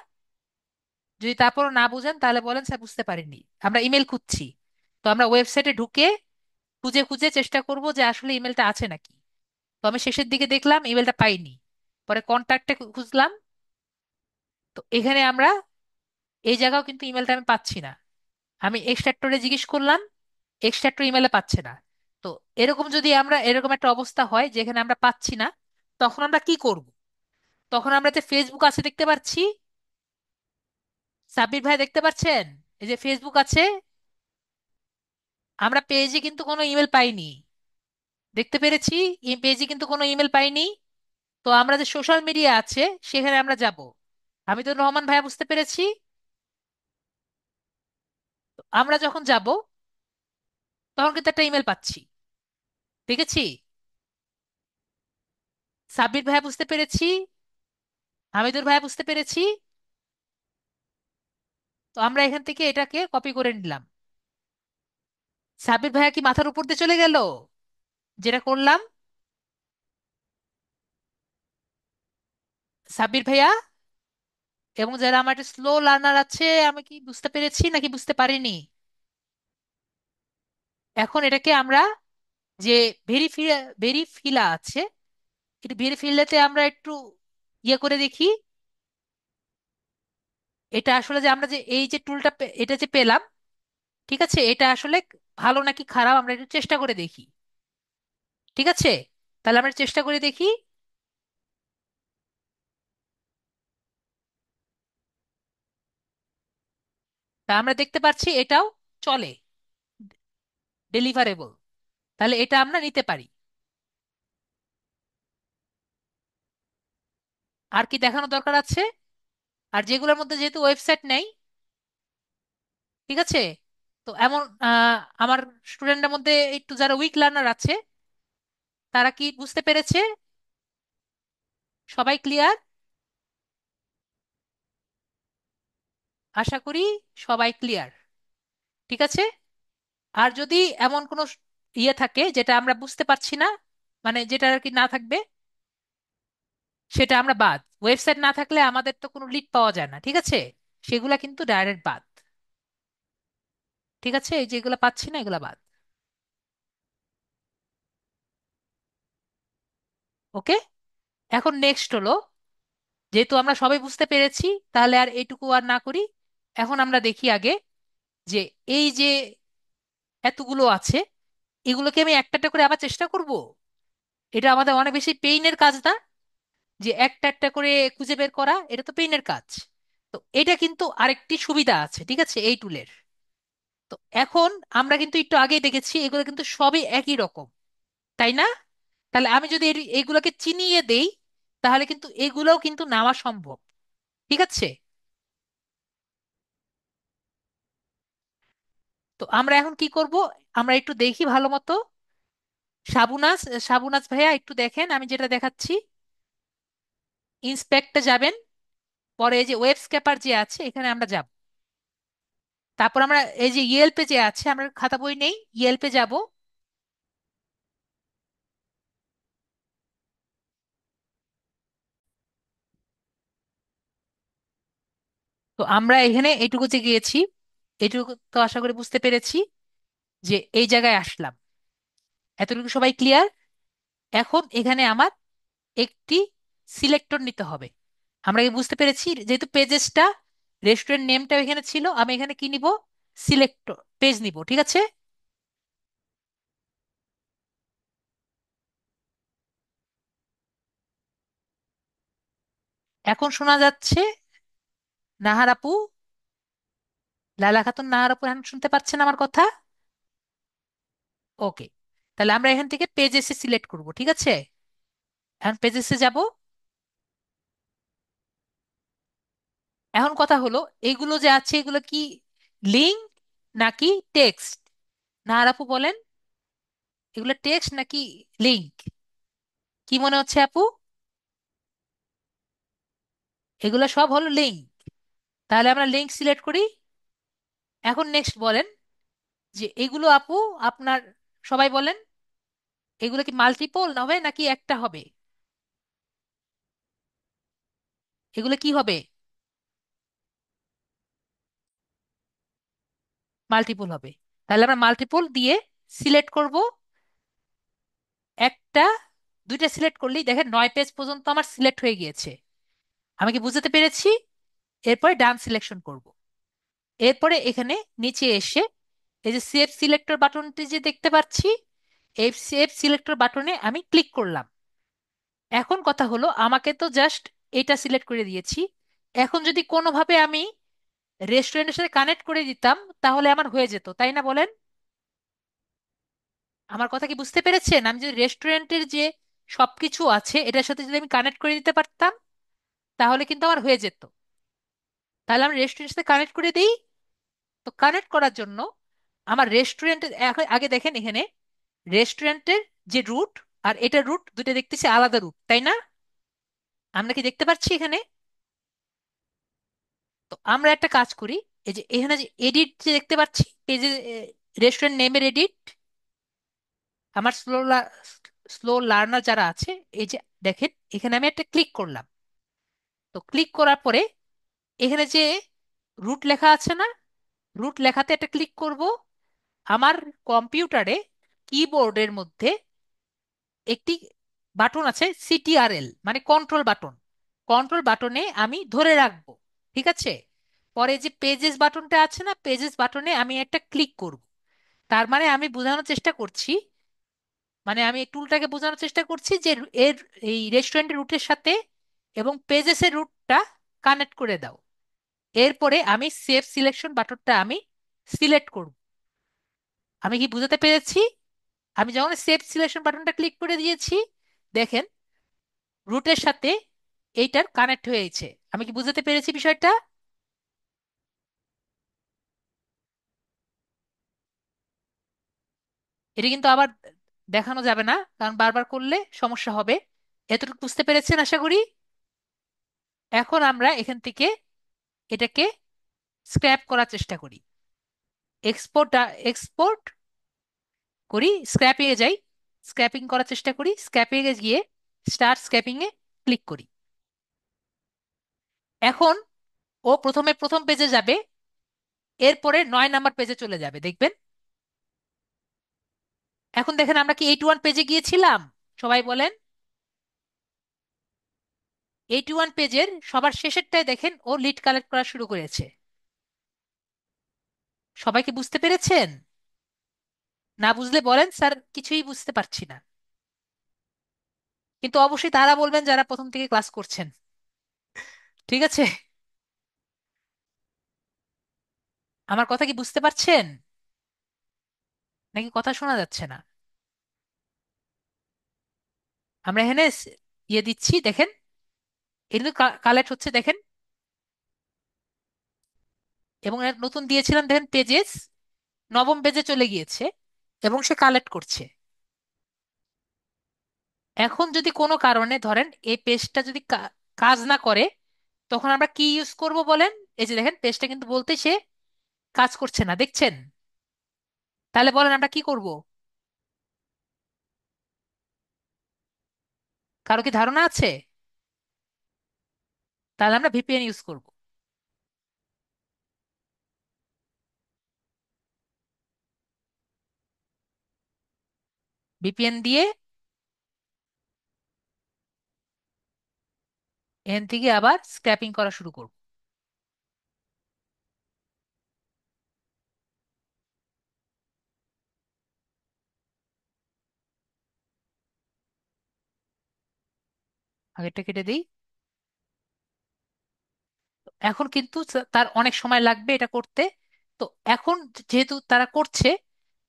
Speaker 1: যদি তারপর না বুঝেন তাহলে বলেন স্যার বুঝতে পারিনি। আমরা ইমেল খুঁজছি। তো আমরা ওয়েবসাইটে ঢুকে খুঁজে খুঁজে চেষ্টা করব যে আসলে ইমেলটা আছে নাকি। তো আমি শেষের দিকে দেখলাম ইমেলটা পাইনি। পরে কন্ট্যাক্টে খুঁজলাম। তো এখানে আমরা এই জায়গাও কিন্তু ইমেলটা আমি পাচ্ছি না। আমি এক্সট্রাক্টরে জিজ্ঞেস করলাম, এক্সট্রাক্টর ইমেলে পাচ্ছে না। তো এরকম যদি আমরা এরকম একটা অবস্থা হয় যেখানে আমরা পাচ্ছি না, তখন আমরা কি করব? তখন আমরা যে ফেসবুক আছে দেখতে পাচ্ছি, সাব্বির ভাই দেখতে পাচ্ছেন এই যে ফেসবুক আছে, আমরা পেজে কিন্তু কোনো ইমেল পাইনি। দেখতে পেরেছি এই পেজে কিন্তু কোনো ইমেল পাইনি। তো আমরা যে সোশ্যাল মিডিয়া আছে সেখানে আমরা যাব। আমি তো রহমান ভাইয়া বুঝতে পেরেছি। তো আমরা যখন যাব তখন কিন্তু একটা ইমেল পাচ্ছি, দেখেছি। সাব্বির ভাইয়া বুঝতে পেরেছি, হামিদুর ভাইয়া বুঝতে পেরেছি। তো আমরা এখান থেকে এটাকে কপি করে নিলাম। সাব্বির ভাইয়া কি মাথার উপর দিয়ে চলে গেল যেটা করলাম? সাব্বির ভাইয়া এবং যারা আমার স্লো লার্নার আছে, আমি কি বুঝতে পেরেছি নাকি বুঝতে পারিনি? এখন এটাকে আমরা যে ভেরিফিলা ভেরিফিলা আছে, এটা ভিউ ফিল্ডেতে আমরা একটু ইয়ে করে দেখি, এটা আসলে যে আমরা যে এই যে টুলটা এটা যে পেলাম, ঠিক আছে, এটা আসলে ভালো নাকি খারাপ আমরা একটু চেষ্টা করে দেখি। ঠিক আছে, তাহলে আমরা চেষ্টা করে দেখি। তা আমরা দেখতে পাচ্ছি এটাও চলে, ডেলিভারেবল, তাহলে এটা আমরা নিতে পারি। আর কি দেখানো দরকার আছে? আর যেগুলোর মধ্যে যেহেতু ওয়েবসাইট নেই, ঠিক আছে, তো এমন আমার স্টুডেন্টদের মধ্যে একটু যারা উইক লার্নার আছে, তারা কি বুঝতে পেরেছে? সবাই ক্লিয়ার? আশা করি সবাই ক্লিয়ার। ঠিক আছে। আর যদি এমন কোনো ইয়ে থাকে যেটা আমরা বুঝতে পারছি না, মানে যেটা আর কি না থাকবে, সেটা আমরা বাদ। ওয়েবসাইট না থাকলে আমাদের তো কোনো লিড পাওয়া যায় না, ঠিক আছে, সেগুলা কিন্তু ডাইরেক্ট বাদ। ঠিক আছে, এই যেগুলো পাচ্ছি না এগুলা বাদ। ওকে। এখন নেক্সট হলো, যেহেতু আমরা সবাই বুঝতে পেরেছি, তাহলে আর এইটুকু আর না করি। এখন আমরা দেখি আগে যে এই যে এতগুলো আছে, এগুলোকে আমি একটা একটা করে আবার চেষ্টা করব। এটা আমাদের অনেক বেশি পেইনের কাজ না, যে একটা একটা করে খুঁজে বের করা, এটা তো পেইনের কাজ। তো এটা কিন্তু আরেকটি সুবিধা আছে, ঠিক আছে, এই টুলের। তো এখন আমরা কিন্তু একটু আগেই দেখেছি এগুলো কিন্তু সবই একই রকম, তাই না? তাহলে আমি যদি এইগুলোকে চিনিয়ে দেই, তাহলে কিন্তু এগুলোও কিন্তু নেওয়া সম্ভব। ঠিক আছে। তো আমরা এখন কি করব? আমরা একটু দেখি ভালো মতো। সাবুনাস, সাবুনাস ভাইয়া একটু দেখেন আমি যেটা দেখাচ্ছি। ইন্সপেক্টে যাবেন, পরে এই যে ওয়েব স্ক্যাপার যে আছে এখানে আমরা যাব। তারপর আমরা এই যে ইয়েলপে যে আছে, আমরা খাতা বই নেই, ইয়েলপে যাব। তো আমরা এখানে এইটুকু যে গিয়েছি, এইটুকু তো আশা করি বুঝতে পেরেছি যে এই জায়গায় আসলাম। এতটুকু সবাই ক্লিয়ার? এখন এখানে আমার একটি সিলেক্টর নিতে হবে। আমরা কি বুঝতে পেরেছি? যেহেতু পেজেসটা, রেস্টুরেন্ট নেমটা এখানে ছিল, আমি এখানে কি নিব? সিলেক্টর পেজ নিব, ঠিক আছে। এখন শোনা যাচ্ছে নাহার আপু, লালা খাতুন নাহার আপু এখন শুনতে পাচ্ছেন আমার কথা? ওকে, তাহলে আমরা এখান থেকে পেজেসে সিলেক্ট করব, ঠিক আছে। এখন পেজেসে যাব। এখন কথা হলো, এগুলো যে আছে এগুলো কি লিঙ্ক নাকি টেক্সট? নাহার আপু বলেন, এগুলো টেক্সট নাকি লিঙ্ক? কি মনে হচ্ছে আপু? এগুলো সব হলো লিঙ্ক। তাহলে আমরা লিঙ্ক সিলেক্ট করি। এখন নেক্সট বলেন যে এগুলো আপু আপনার, সবাই বলেন, এগুলো কি মাল্টিপল হবে নাকি একটা হবে? এগুলো কি হবে? মাল্টিপল হবে। তাহলে আমরা মাল্টিপল দিয়ে সিলেক্ট করব। একটা, দুইটা সিলেক্ট করলেই দেখেন 9 পেজ পর্যন্ত আমার সিলেক্ট হয়ে গিয়েছে। আমি কি বুঝতে পেরেছি? এরপরে ডান সিলেকশন করব। এরপরে এখানে নিচে এসে এই যে সেভ সিলেক্টর বাটনটি যে দেখতে পাচ্ছি, এই সেভ সিলেক্টর বাটনে আমি ক্লিক করলাম। এখন কথা হলো, আমাকে তো জাস্ট এটা সিলেক্ট করে দিয়েছি। এখন যদি কোনোভাবে আমি রেস্টুরেন্টের সাথে কানেক্ট করে দিতাম, তাহলে আমার হয়ে যেত, তাই না বলেন? আমার কথা কি বুঝতে পেরেছেন? আমি যদি রেস্টুরেন্টের যে সবকিছু আছে এটার সাথে যদি আমি কানেক্ট করে দিতে পারতাম, তাহলে কিন্তু আমার হয়ে যেত। তাহলে আমি রেস্টুরেন্টের সাথে কানেক্ট করে দিই। তো কানেক্ট করার জন্য আমার রেস্টুরেন্টের আগে দেখেন এখানে রেস্টুরেন্টের যে রুট আর এটা রুট দুটো দেখতেছি আলাদা রুট, তাই না? আমরা কি দেখতে পাচ্ছি এখানে? তো আমরা একটা কাজ করি, এই যে এখানে যে এডিট যে দেখতে পাচ্ছি পেজে, রেস্টুরেন্ট নেমের এডিট, আমার স্লো লার্নার যারা আছে, এই যে দেখেন এখানে আমি একটা ক্লিক করলাম। তো ক্লিক করার পরে এখানে যে রুট লেখা আছে না, রুট লেখাতে একটা ক্লিক করব। আমার কম্পিউটারে কিবোর্ডের মধ্যে একটি বাটন আছে সিটিআরএল, মানে কন্ট্রোল বাটন। কন্ট্রোল বাটনে আমি ধরে রাখবো, ঠিক আছে। পরে যে পেজেস বাটনটা আছে না, পেজেস বাটনে আমি একটা ক্লিক করব। তার মানে আমি বোঝানোর চেষ্টা করছি, মানে আমি টুলটাকে বোঝানোর চেষ্টা করছি যে এর এই রেস্টুরেন্টের রুটের সাথে এবং পেজেসের রুটটা কানেক্ট করে দাও। এরপরে আমি সেভ সিলেকশন বাটনটা আমি সিলেক্ট করব। আমি কি বুঝাতে পেরেছি? আমি যখন সেভ সিলেকশন বাটনটা ক্লিক করে দিয়েছি, দেখেন রুটের সাথে এইটার কানেক্ট হয়েছে। আমি কি বুঝাতে পেরেছি বিষয়টা? এটা কিন্তু আবার দেখানো যাবে না, কারণ বারবার করলে সমস্যা হবে। এতটুকু বুঝতে পেরেছেন আশা করি। এখন আমরা এখান থেকে এটাকে স্ক্র্যাপ করার চেষ্টা করি। এক্সপোর্ট, এক্সপোর্ট করি, স্ক্র্যাপিং এ যাই, স্ক্র্যাপিং করার চেষ্টা করি, স্ক্র্যাপিং এ গিয়ে স্টার্ট স্ক্র্যাপিং এ ক্লিক করি। এখন ও প্রথমে প্রথম পেজে যাবে, এরপরে 9 নাম্বার পেজে চলে যাবে, দেখবেন। এখন দেখেন আমরা কি 81 পেজে গিয়েছিলাম? সবাই বলেন। 81 পেজের সবার শেষেরটায় দেখেন ও লিড কালেক্ট করা শুরু করেছে। সবাই কি বুঝতে পেরেছেন? না বুঝলে বলেন, স্যার কিছুই বুঝতে পারছি না। কিন্তু অবশ্যই তারা বলবেন যারা প্রথম থেকে ক্লাস করছেন, ঠিক আছে। আমার কথা কি বুঝতে পারছেন, নাকি কথা শোনা যাচ্ছে না? আমরা এখানে ইয়ে দিচ্ছি, দেখেন এটা কিন্তু কালেক্ট হচ্ছে, দেখেন। এবং এর নতুন দিয়েছিলাম, দেখেন পেজেস 9ম পেজে চলে গিয়েছে এবং সে কালেক্ট করছে। এখন যদি কোনো কারণে ধরেন এই পেজটা যদি কাজ না করে, তখন আমরা কি ইউজ করব বলেন? এই যে দেখেন পেজটা কিন্তু বলতে সে কাজ করছে না, দেখছেন? তাহলে বলেন আমরা কি করব? কারো কি ধারণা আছে? তাহলে আমরা ভিপিএন ইউজ করব। ভিপিএন দিয়ে এখান থেকে আবার স্ক্র্যাপিং করা শুরু করব। আগেরটা কেটে দিই। এখন কিন্তু তার অনেক সময় লাগবে এটা করতে। তো এখন যেহেতু তারা করছে,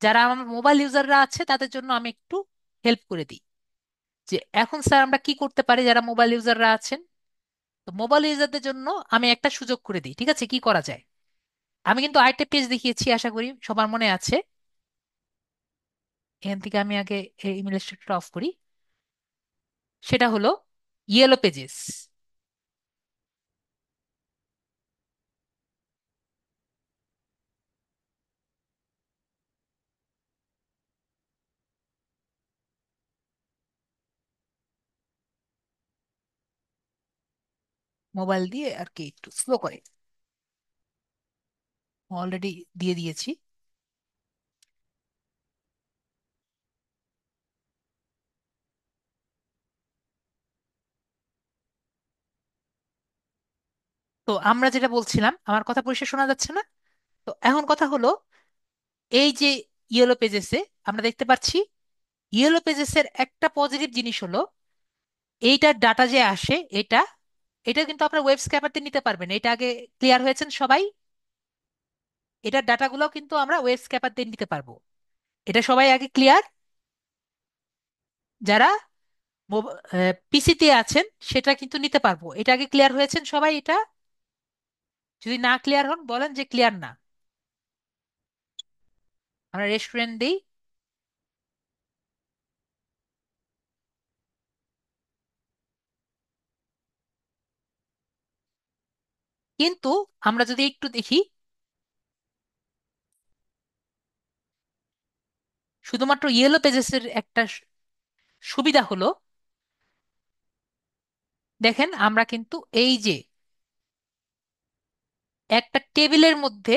Speaker 1: যারা আমার মোবাইল ইউজাররা আছে তাদের জন্য আমি একটু হেল্প করে দিই। যে এখন স্যার আমরা কি করতে পারি যারা মোবাইল ইউজাররা আছেন? তো মোবাইল ইউজারদের জন্য আমি একটা সুযোগ করে দিই, ঠিক আছে, কি করা যায়। আমি কিন্তু আরেকটা পেজ দেখিয়েছি, আশা করি সবার মনে আছে। এখান থেকে আমি আগে এই ইমেল স্ট্রাকচারটা অফ করি। সেটা হলো ইয়েলো পেজেস। মোবাইল দিয়ে আর কি একটু স্লো করে, অলরেডি দিয়ে দিয়েছি। তো আমরা যেটা বলছিলাম, আমার কথা পরিষ্কার শোনা যাচ্ছে না? তো এখন কথা হলো, এই যে ইয়েলো পেজেসে আমরা দেখতে পাচ্ছি, ইয়েলো পেজেসের একটা পজিটিভ জিনিস হলো এইটার ডাটা যে আসে, এটা এটা কিন্তু আপনার ওয়েব স্ক্র্যাপারতে নিতে পারবেন। এটা আগে ক্লিয়ার হয়েছেন সবাই? এটার ডাটাগুলো কিন্তু আমরা ওয়েব স্ক্র্যাপার দিয়ে নিতে পারবো। এটা সবাই আগে ক্লিয়ার? যারা পিসিতে আছেন সেটা কিন্তু নিতে পারবো, এটা আগে ক্লিয়ার হয়েছেন সবাই এটা? যদি না ক্লিয়ার হন বলেন যে ক্লিয়ার না। আমরা রেস্টুরেন্ট দিই। কিন্তু আমরা যদি একটু দেখি, শুধুমাত্র ইয়েলো পেজেসের একটা সুবিধা হলো, দেখেন আমরা কিন্তু এই যে একটা টেবিলের মধ্যে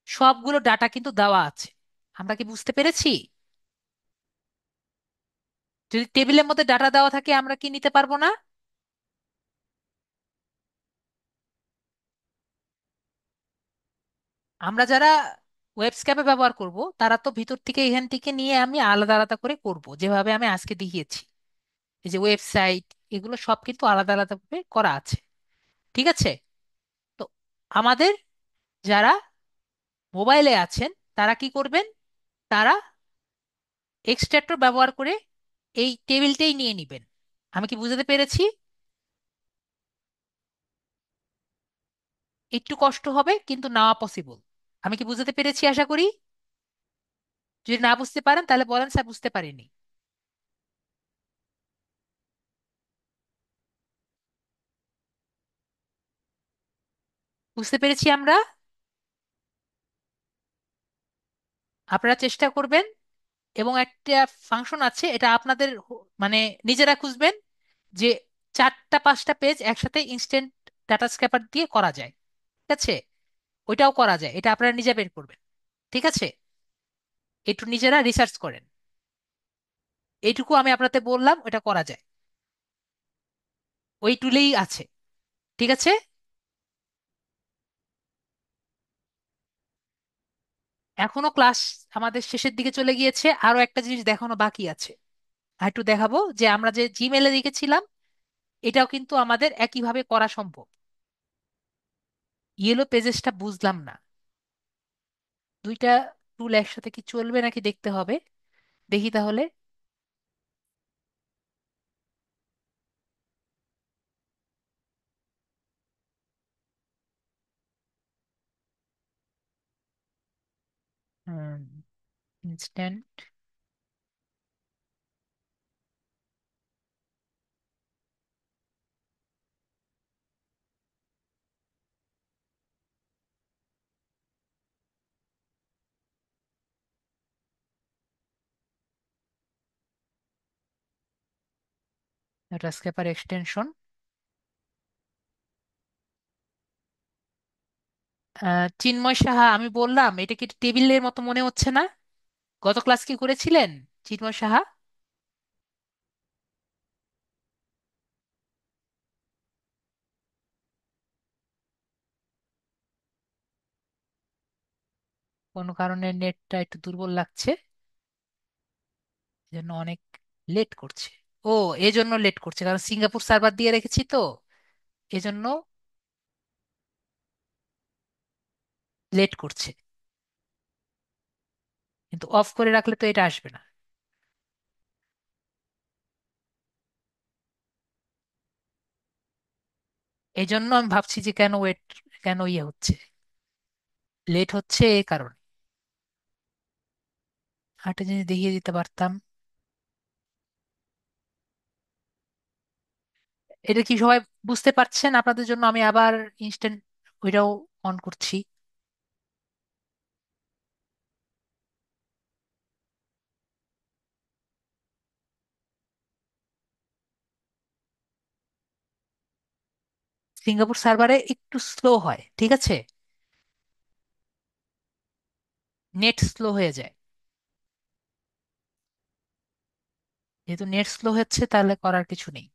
Speaker 1: সবগুলো ডাটা কিন্তু দেওয়া আছে। আমরা কি বুঝতে পেরেছি? যদি টেবিলের মধ্যে ডাটা দেওয়া থাকে আমরা কি নিতে পারবো না? আমরা যারা ওয়েব স্ক্যাপে ব্যবহার করব তারা তো ভিতর থেকে এখান থেকে নিয়ে আমি আলাদা আলাদা করে করব, যেভাবে আমি আজকে দেখিয়েছি। এই যে ওয়েবসাইট, এগুলো সব কিন্তু আলাদা আলাদা ভাবে করা আছে। ঠিক আছে? তো আমাদের যারা মোবাইলে আছেন তারা কি করবেন? তারা এক্সট্রাক্টর ব্যবহার করে এই টেবিলটাই নিয়ে নেবেন। আমি কি বুঝাতে পেরেছি? একটু কষ্ট হবে কিন্তু নেওয়া পসিবল। আমি কি বুঝাতে পেরেছি আশা করি? যদি না বুঝতে পারেন তাহলে বলেন স্যার বুঝতে পারিনি। বুঝতে পেরেছি আমরা। আপনারা চেষ্টা করবেন। এবং একটা ফাংশন আছে, এটা আপনাদের মানে নিজেরা খুঁজবেন, যে 4-5টা পেজ একসাথে ইনস্ট্যান্ট ডাটা স্ক্র্যাপার দিয়ে করা যায়। ঠিক আছে? ওইটাও করা যায়, এটা আপনারা নিজে বের করবেন। ঠিক আছে? একটু নিজেরা রিসার্চ করেন। এইটুকু আমি আপনাদের বললাম, এটা করা যায়, ওই টুলেই আছে। ঠিক আছে? এখনো ক্লাস আমাদের শেষের দিকে চলে গিয়েছে, আরো একটা জিনিস দেখানো বাকি আছে। আর একটু দেখাবো যে আমরা যে জিমেলে লিখেছিলাম এটাও কিন্তু আমাদের একইভাবে করা সম্ভব। ইয়েলো পেজেসটা বুঝলাম না, দুইটা টুল একসাথে কি চলবে নাকি দেখতে হবে। দেখি তাহলে। Instant scraper extension. Chinmoy Saha, আমি বললাম এটা কি টেবিলের মতো মনে হচ্ছে না? গত ক্লাস কি করেছিলেন চিন্ময় সাহা? কোনো কারণে নেটটা একটু দুর্বল লাগছে, এজন্য অনেক লেট করছে। ও, এজন্য লেট করছে কারণ সিঙ্গাপুর সার্ভার দিয়ে রেখেছি তো, এজন্য লেট করছে। কিন্তু অফ করে রাখলে তো এটা আসবে না। এই জন্য আমি ভাবছি যে কেন ওয়েট, কেন ইয়ে হচ্ছে, লেট হচ্ছে এই কারণে। আরেকটা জিনিস দেখিয়ে দিতে পারতাম। এটা কি সবাই বুঝতে পারছেন? আপনাদের জন্য আমি আবার ইনস্ট্যান্ট ওইটাও অন করছি। সিঙ্গাপুর সার্ভারে একটু স্লো হয়, ঠিক আছে? নেট স্লো হয়ে যায়। যেহেতু নেট স্লো হচ্ছে তাহলে করার কিছু নেই।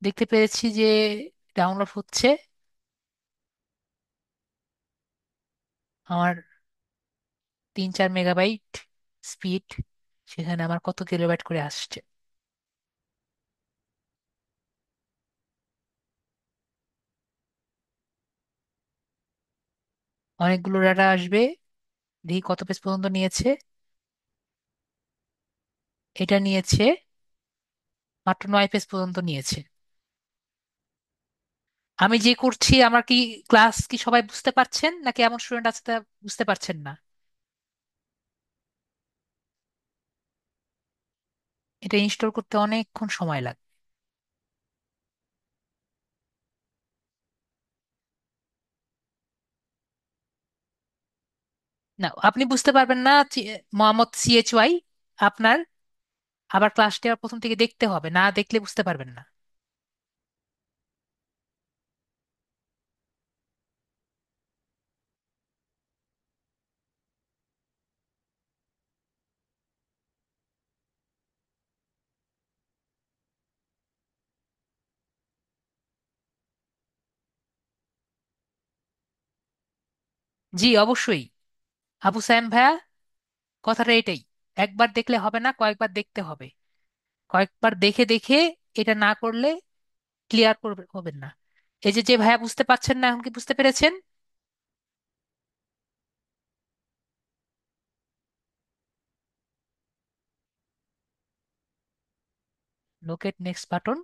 Speaker 1: দেখতে পেরেছি যে ডাউনলোড হচ্ছে। আমার 3-4 মেগাবাইট স্পিড, সেখানে আমার কত কিলোবাইট করে আসছে। অনেকগুলো ডাটা আসবে। দেখি কত পেজ পর্যন্ত নিয়েছে। এটা নিয়েছে মাত্র 9 পেজ পর্যন্ত নিয়েছে। আমি যে করছি, আমার কি ক্লাস কি সবাই বুঝতে পারছেন নাকি এমন স্টুডেন্ট আছে তা বুঝতে পারছেন না? এটা ইনস্টল করতে অনেকক্ষণ সময় লাগে। না, আপনি বুঝতে পারবেন না মোহাম্মদ CHY। আপনার আবার ক্লাসটি আবার প্রথম থেকে দেখতে হবে, না দেখলে বুঝতে পারবেন না। জি অবশ্যই। আবু সায়েম ভাইয়া, কথাটা এটাই। একবার দেখলে হবে না, কয়েকবার দেখতে হবে। কয়েকবার দেখে দেখে এটা না করলে ক্লিয়ার করবে হবেন না। এই যে যে ভাইয়া বুঝতে পারছেন না, এখন কি বুঝতে পেরেছেন? Locate next button.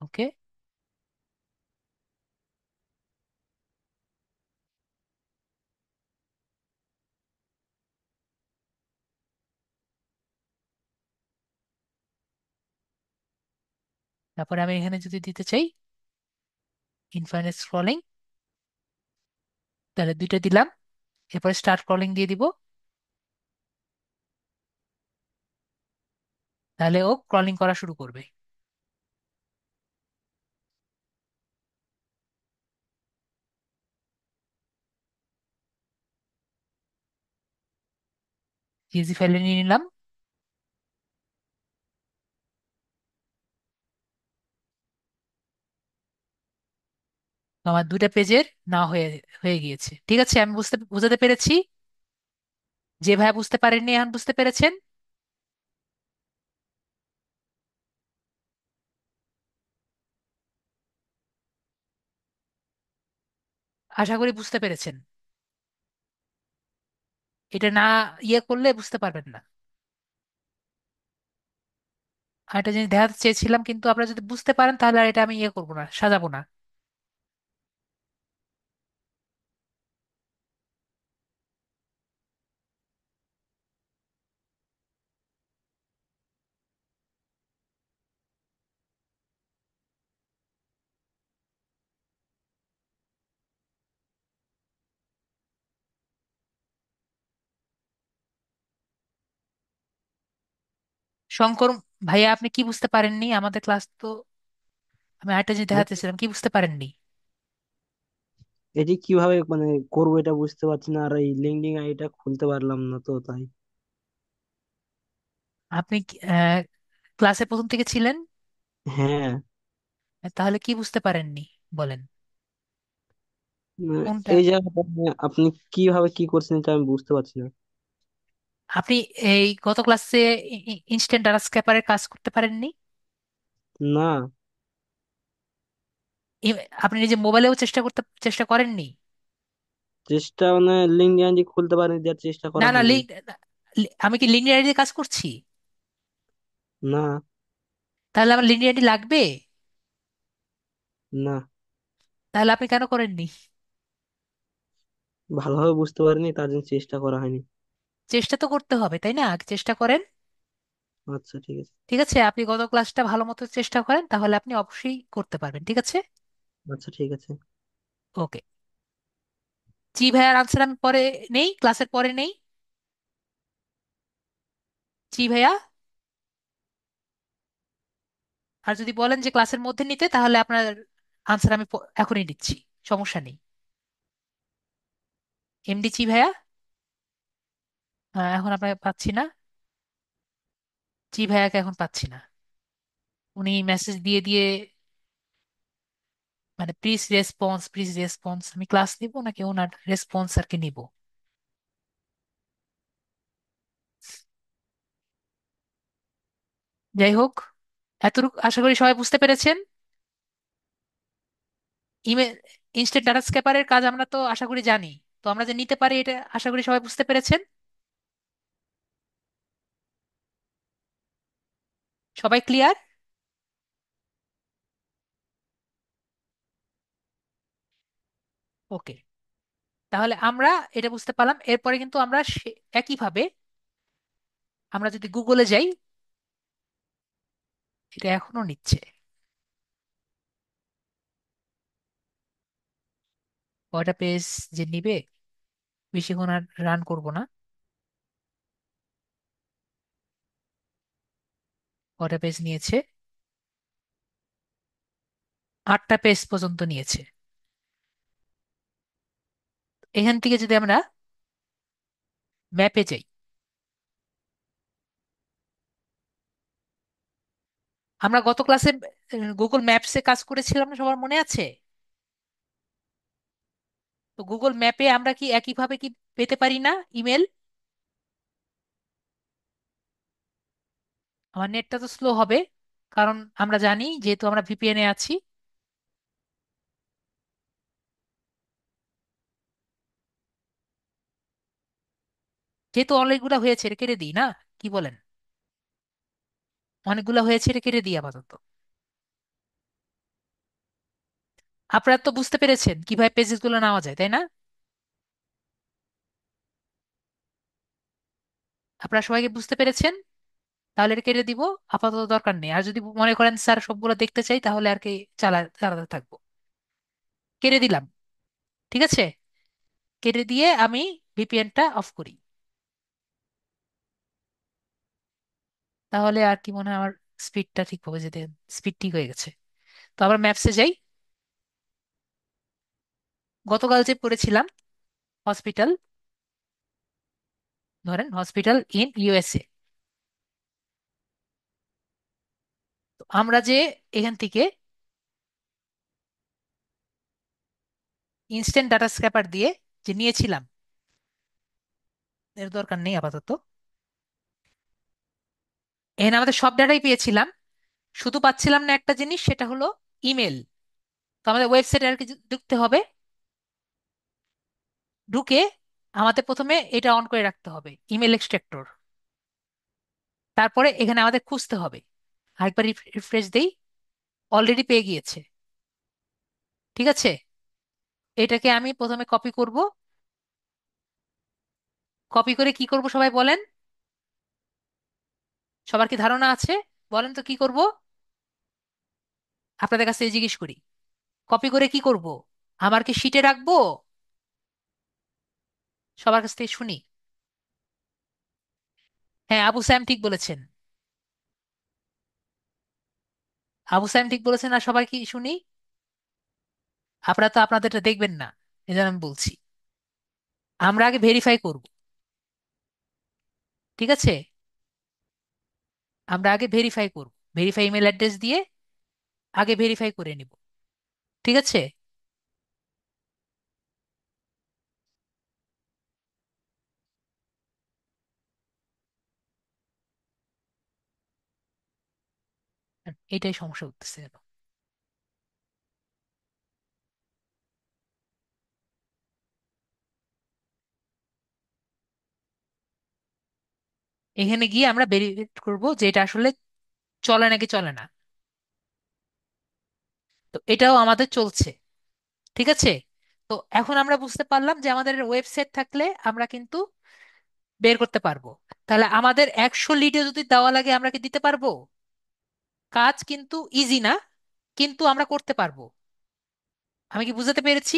Speaker 1: ওকে। তারপরে আমি এখানে যদি দিতে চাই ইনফাইনাইট স্ক্রলিং, তাহলে দুইটা দিলাম। এরপরে স্টার্ট স্ক্রলিং দিয়ে দিব, তাহলে ও স্ক্রলিং করা শুরু করবে। জিএসি ফাইলে নিয়ে নিলাম। তো আমার দুইটা পেজের না হয়ে হয়ে গিয়েছে। ঠিক আছে, আমি বুঝাতে পেরেছি। যে ভাইয়া বুঝতে পারেননি এখন বুঝতে পেরেছেন। আশা করি বুঝতে পেরেছেন। এটা না ইয়ে করলে বুঝতে পারবেন না। আর একটা জিনিস দেখাতে চেয়েছিলাম, কিন্তু আপনারা যদি বুঝতে পারেন তাহলে আর এটা আমি ইয়ে করবো না, সাজাবো না। শঙ্কর ভাইয়া, আপনি কি বুঝতে পারেননি আমাদের ক্লাস তো? আমি আরেকটা জিনিস দেখাতে চেয়েছিলাম, কি বুঝতে পারেননি?
Speaker 3: এটি কিভাবে মানে করবো এটা বুঝতে পারছি না, আর এই লিঙ্কডিন আইডিটা খুলতে পারলাম না তো তাই।
Speaker 1: আপনি ক্লাসে প্রথম থেকে ছিলেন?
Speaker 3: হ্যাঁ।
Speaker 1: তাহলে কি বুঝতে পারেননি বলেন? কোনটা?
Speaker 3: এই জায়গাটা আপনি কিভাবে কি করছেন এটা আমি বুঝতে পারছি না।
Speaker 1: আপনি এই গত ক্লাসে ইনস্ট্যান্ট ডাটা স্ক্র্যাপারের কাজ করতে পারেননি?
Speaker 3: না,
Speaker 1: আপনি নিজে মোবাইলেও চেষ্টা করেননি?
Speaker 3: চেষ্টা মানে লিঙ্কডিন আইডি খুলতে পারিনি, দেওয়ার চেষ্টা
Speaker 1: না
Speaker 3: করা
Speaker 1: না,
Speaker 3: হয়নি।
Speaker 1: আমি কি লিঙ্কড আইডি কাজ করছি?
Speaker 3: না।
Speaker 1: তাহলে আমার লিঙ্কড আইডি লাগবে?
Speaker 3: না,
Speaker 1: তাহলে আপনি কেন করেননি?
Speaker 3: ভালোভাবে বুঝতে পারিনি তার জন্য চেষ্টা করা হয়নি।
Speaker 1: চেষ্টা তো করতে হবে, তাই না? আগে চেষ্টা করেন।
Speaker 3: আচ্ছা ঠিক আছে।
Speaker 1: ঠিক আছে, আপনি গত ক্লাসটা ভালো মতো চেষ্টা করেন, তাহলে আপনি অবশ্যই করতে পারবেন। ঠিক আছে।
Speaker 3: আচ্ছা ঠিক আছে।
Speaker 1: ওকে। জি ভাইয়ার আনসার আমি পরে নেই, ক্লাসের পরে নেই। জি ভাইয়া। আর যদি বলেন যে ক্লাসের মধ্যে নিতে, তাহলে আপনার আনসার আমি এখনই দিচ্ছি, সমস্যা নেই। এমডি জি ভাইয়া। এখন আপনাকে পাচ্ছি না। জি ভাইয়াকে এখন পাচ্ছি না। উনি মেসেজ দিয়ে দিয়ে, মানে প্লিজ রেসপন্স, প্লিজ রেসপন্স, আমি ক্লাস নিব নাকি ওনার রেসপন্স আর কি নিব? যাই হোক, এতটুকু আশা করি সবাই বুঝতে পেরেছেন। ইমেল ইনস্ট্যান্ট ডাটা স্ক্যাপারের কাজ আমরা তো আশা করি জানি। তো আমরা যে নিতে পারি এটা আশা করি সবাই বুঝতে পেরেছেন। সবাই ক্লিয়ার? ওকে। তাহলে আমরা এটা বুঝতে পারলাম। এরপরে কিন্তু আমরা একইভাবে আমরা যদি গুগলে যাই, এটা এখনো নিচ্ছে। কয়টা পেজ যে নিবে, বেশিক্ষণ আর রান করব না। কয়টা পেজ নিয়েছে? 8টা পেজ পর্যন্ত নিয়েছে। এখান থেকে যদি আমরা ম্যাপে যাই, আমরা গত ক্লাসে গুগল ম্যাপসে কাজ করেছিলাম না, সবার মনে আছে? তো গুগল ম্যাপে আমরা কি একইভাবে কি পেতে পারি না ইমেল? আমার নেটটা তো স্লো হবে, কারণ আমরা জানি যেহেতু আমরা ভিপিএন এ আছি। যেহেতু অনেকগুলো হয়েছে, এটা কেটে দিই না? কি বলেন? অনেকগুলো হয়েছে, এটা কেটে দিই আপাতত। আপনারা তো বুঝতে পেরেছেন কিভাবে পেজেস গুলো নেওয়া যায়, তাই না? আপনারা সবাইকে বুঝতে পেরেছেন? তাহলে এটা কেটে দিব, আপাতত দরকার নেই। আর যদি মনে করেন স্যার সবগুলো দেখতে চাই, তাহলে আর কি চালাতে থাকবো। কেটে দিলাম, ঠিক আছে? কেটে দিয়ে আমি ভিপিএনটা অফ করি। তাহলে আর কি মনে হয় আমার স্পিডটা ঠিক হবে, যেতে স্পিড ঠিক হয়ে গেছে। তো আবার ম্যাপসে যাই। গতকাল যে পড়েছিলাম হসপিটাল, ধরেন হসপিটাল ইন ইউএসএ। তো আমরা যে এখান থেকে ইনস্ট্যান্ট ডাটা স্ক্র্যাপার দিয়ে যে নিয়েছিলাম, এর দরকার নেই আপাতত। এখানে আমাদের সব ডাটাই পেয়েছিলাম, শুধু পাচ্ছিলাম না একটা জিনিস, সেটা হলো ইমেল। তো আমাদের ওয়েবসাইটে আর কি ঢুকতে হবে। ঢুকে আমাদের প্রথমে এটা অন করে রাখতে হবে, ইমেল এক্সট্রাক্টর। তারপরে এখানে আমাদের খুঁজতে হবে। আরেকবার রিফ্রেশ দেই, অলরেডি পেয়ে গিয়েছে। ঠিক আছে, এটাকে আমি প্রথমে কপি করব। কপি করে কি করব সবাই বলেন? সবার কি ধারণা আছে? বলেন তো কি করব? আপনাদের কাছে জিজ্ঞেস করি, কপি করে কি করব? আমার কি শিটে রাখবো? সবার কাছ থেকে শুনি। হ্যাঁ, আবু সাইম ঠিক বলেছেন। আবু সাইম ঠিক বলেছেন, আর সবাই কি শুনি? আপনারা তো আপনাদেরটা দেখবেন না, এজন্য আমি বলছি। আমরা আগে ভেরিফাই করব, ঠিক আছে? আমরা আগে ভেরিফাই করব, ভেরিফাই ইমেল অ্যাড্রেস দিয়ে আগে ভেরিফাই করে নিব। ঠিক আছে, এটাই সমস্যা হতেছে কেন? এখানে গিয়ে আমরা ভেরিফাই করব যে এটা আসলে চলে নাকি চলে না। তো এটাও আমাদের চলছে, ঠিক আছে। তো এখন আমরা বুঝতে পারলাম যে আমাদের ওয়েবসাইট থাকলে আমরা কিন্তু বের করতে পারবো। তাহলে আমাদের 100 লিডে যদি দেওয়া লাগে, আমরা কি দিতে পারবো? কাজ কিন্তু ইজি না, কিন্তু আমরা করতে পারবো। আমি কি বুঝাতে পেরেছি?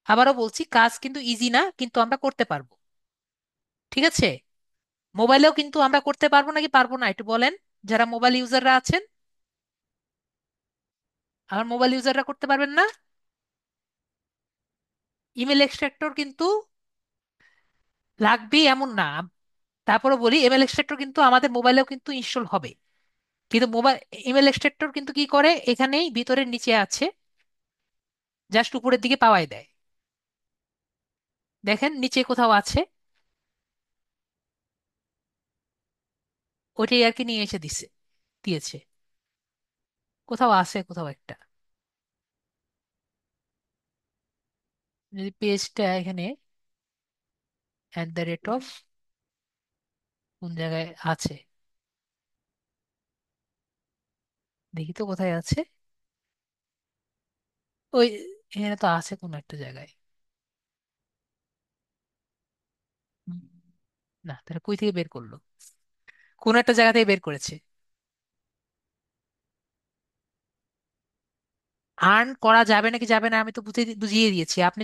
Speaker 1: আবারও বলছি, কাজ কিন্তু ইজি না, কিন্তু আমরা করতে পারবো। ঠিক আছে, মোবাইলেও কিন্তু আমরা করতে পারবো নাকি পারবো না, একটু বলেন। যারা মোবাইল ইউজাররা আছেন, আমার মোবাইল ইউজাররা করতে পারবেন না? ইমেল এক্সট্রাক্টর কিন্তু লাগবে এমন না। তারপরে বলি, ইমেল এক্সট্রাক্টর কিন্তু আমাদের মোবাইলেও কিন্তু ইনস্টল হবে। কিন্তু মোবাইল ইমেল এক্সট্রাক্টর কিন্তু কি করে, এখানেই ভিতরের নিচে আছে, জাস্ট উপরের দিকে পাওয়াই দেয়। দেখেন নিচে কোথাও আছে, ওইটাই আর কি নিয়ে এসে দিয়েছে। কোথাও আছে, কোথাও একটা। যদি পেজটা এখানে @, কোন জায়গায় আছে দেখি তো কোথায় আছে। ওই এখানে তো আছে কোন একটা জায়গায়। হুম, না, তাহলে কই থেকে বের করলো? কোন একটা জায়গা থেকে বের করেছে। আর্ন করা যাবে নাকি যাবে না, আমি তো বুঝিয়ে দিয়েছি। আপনি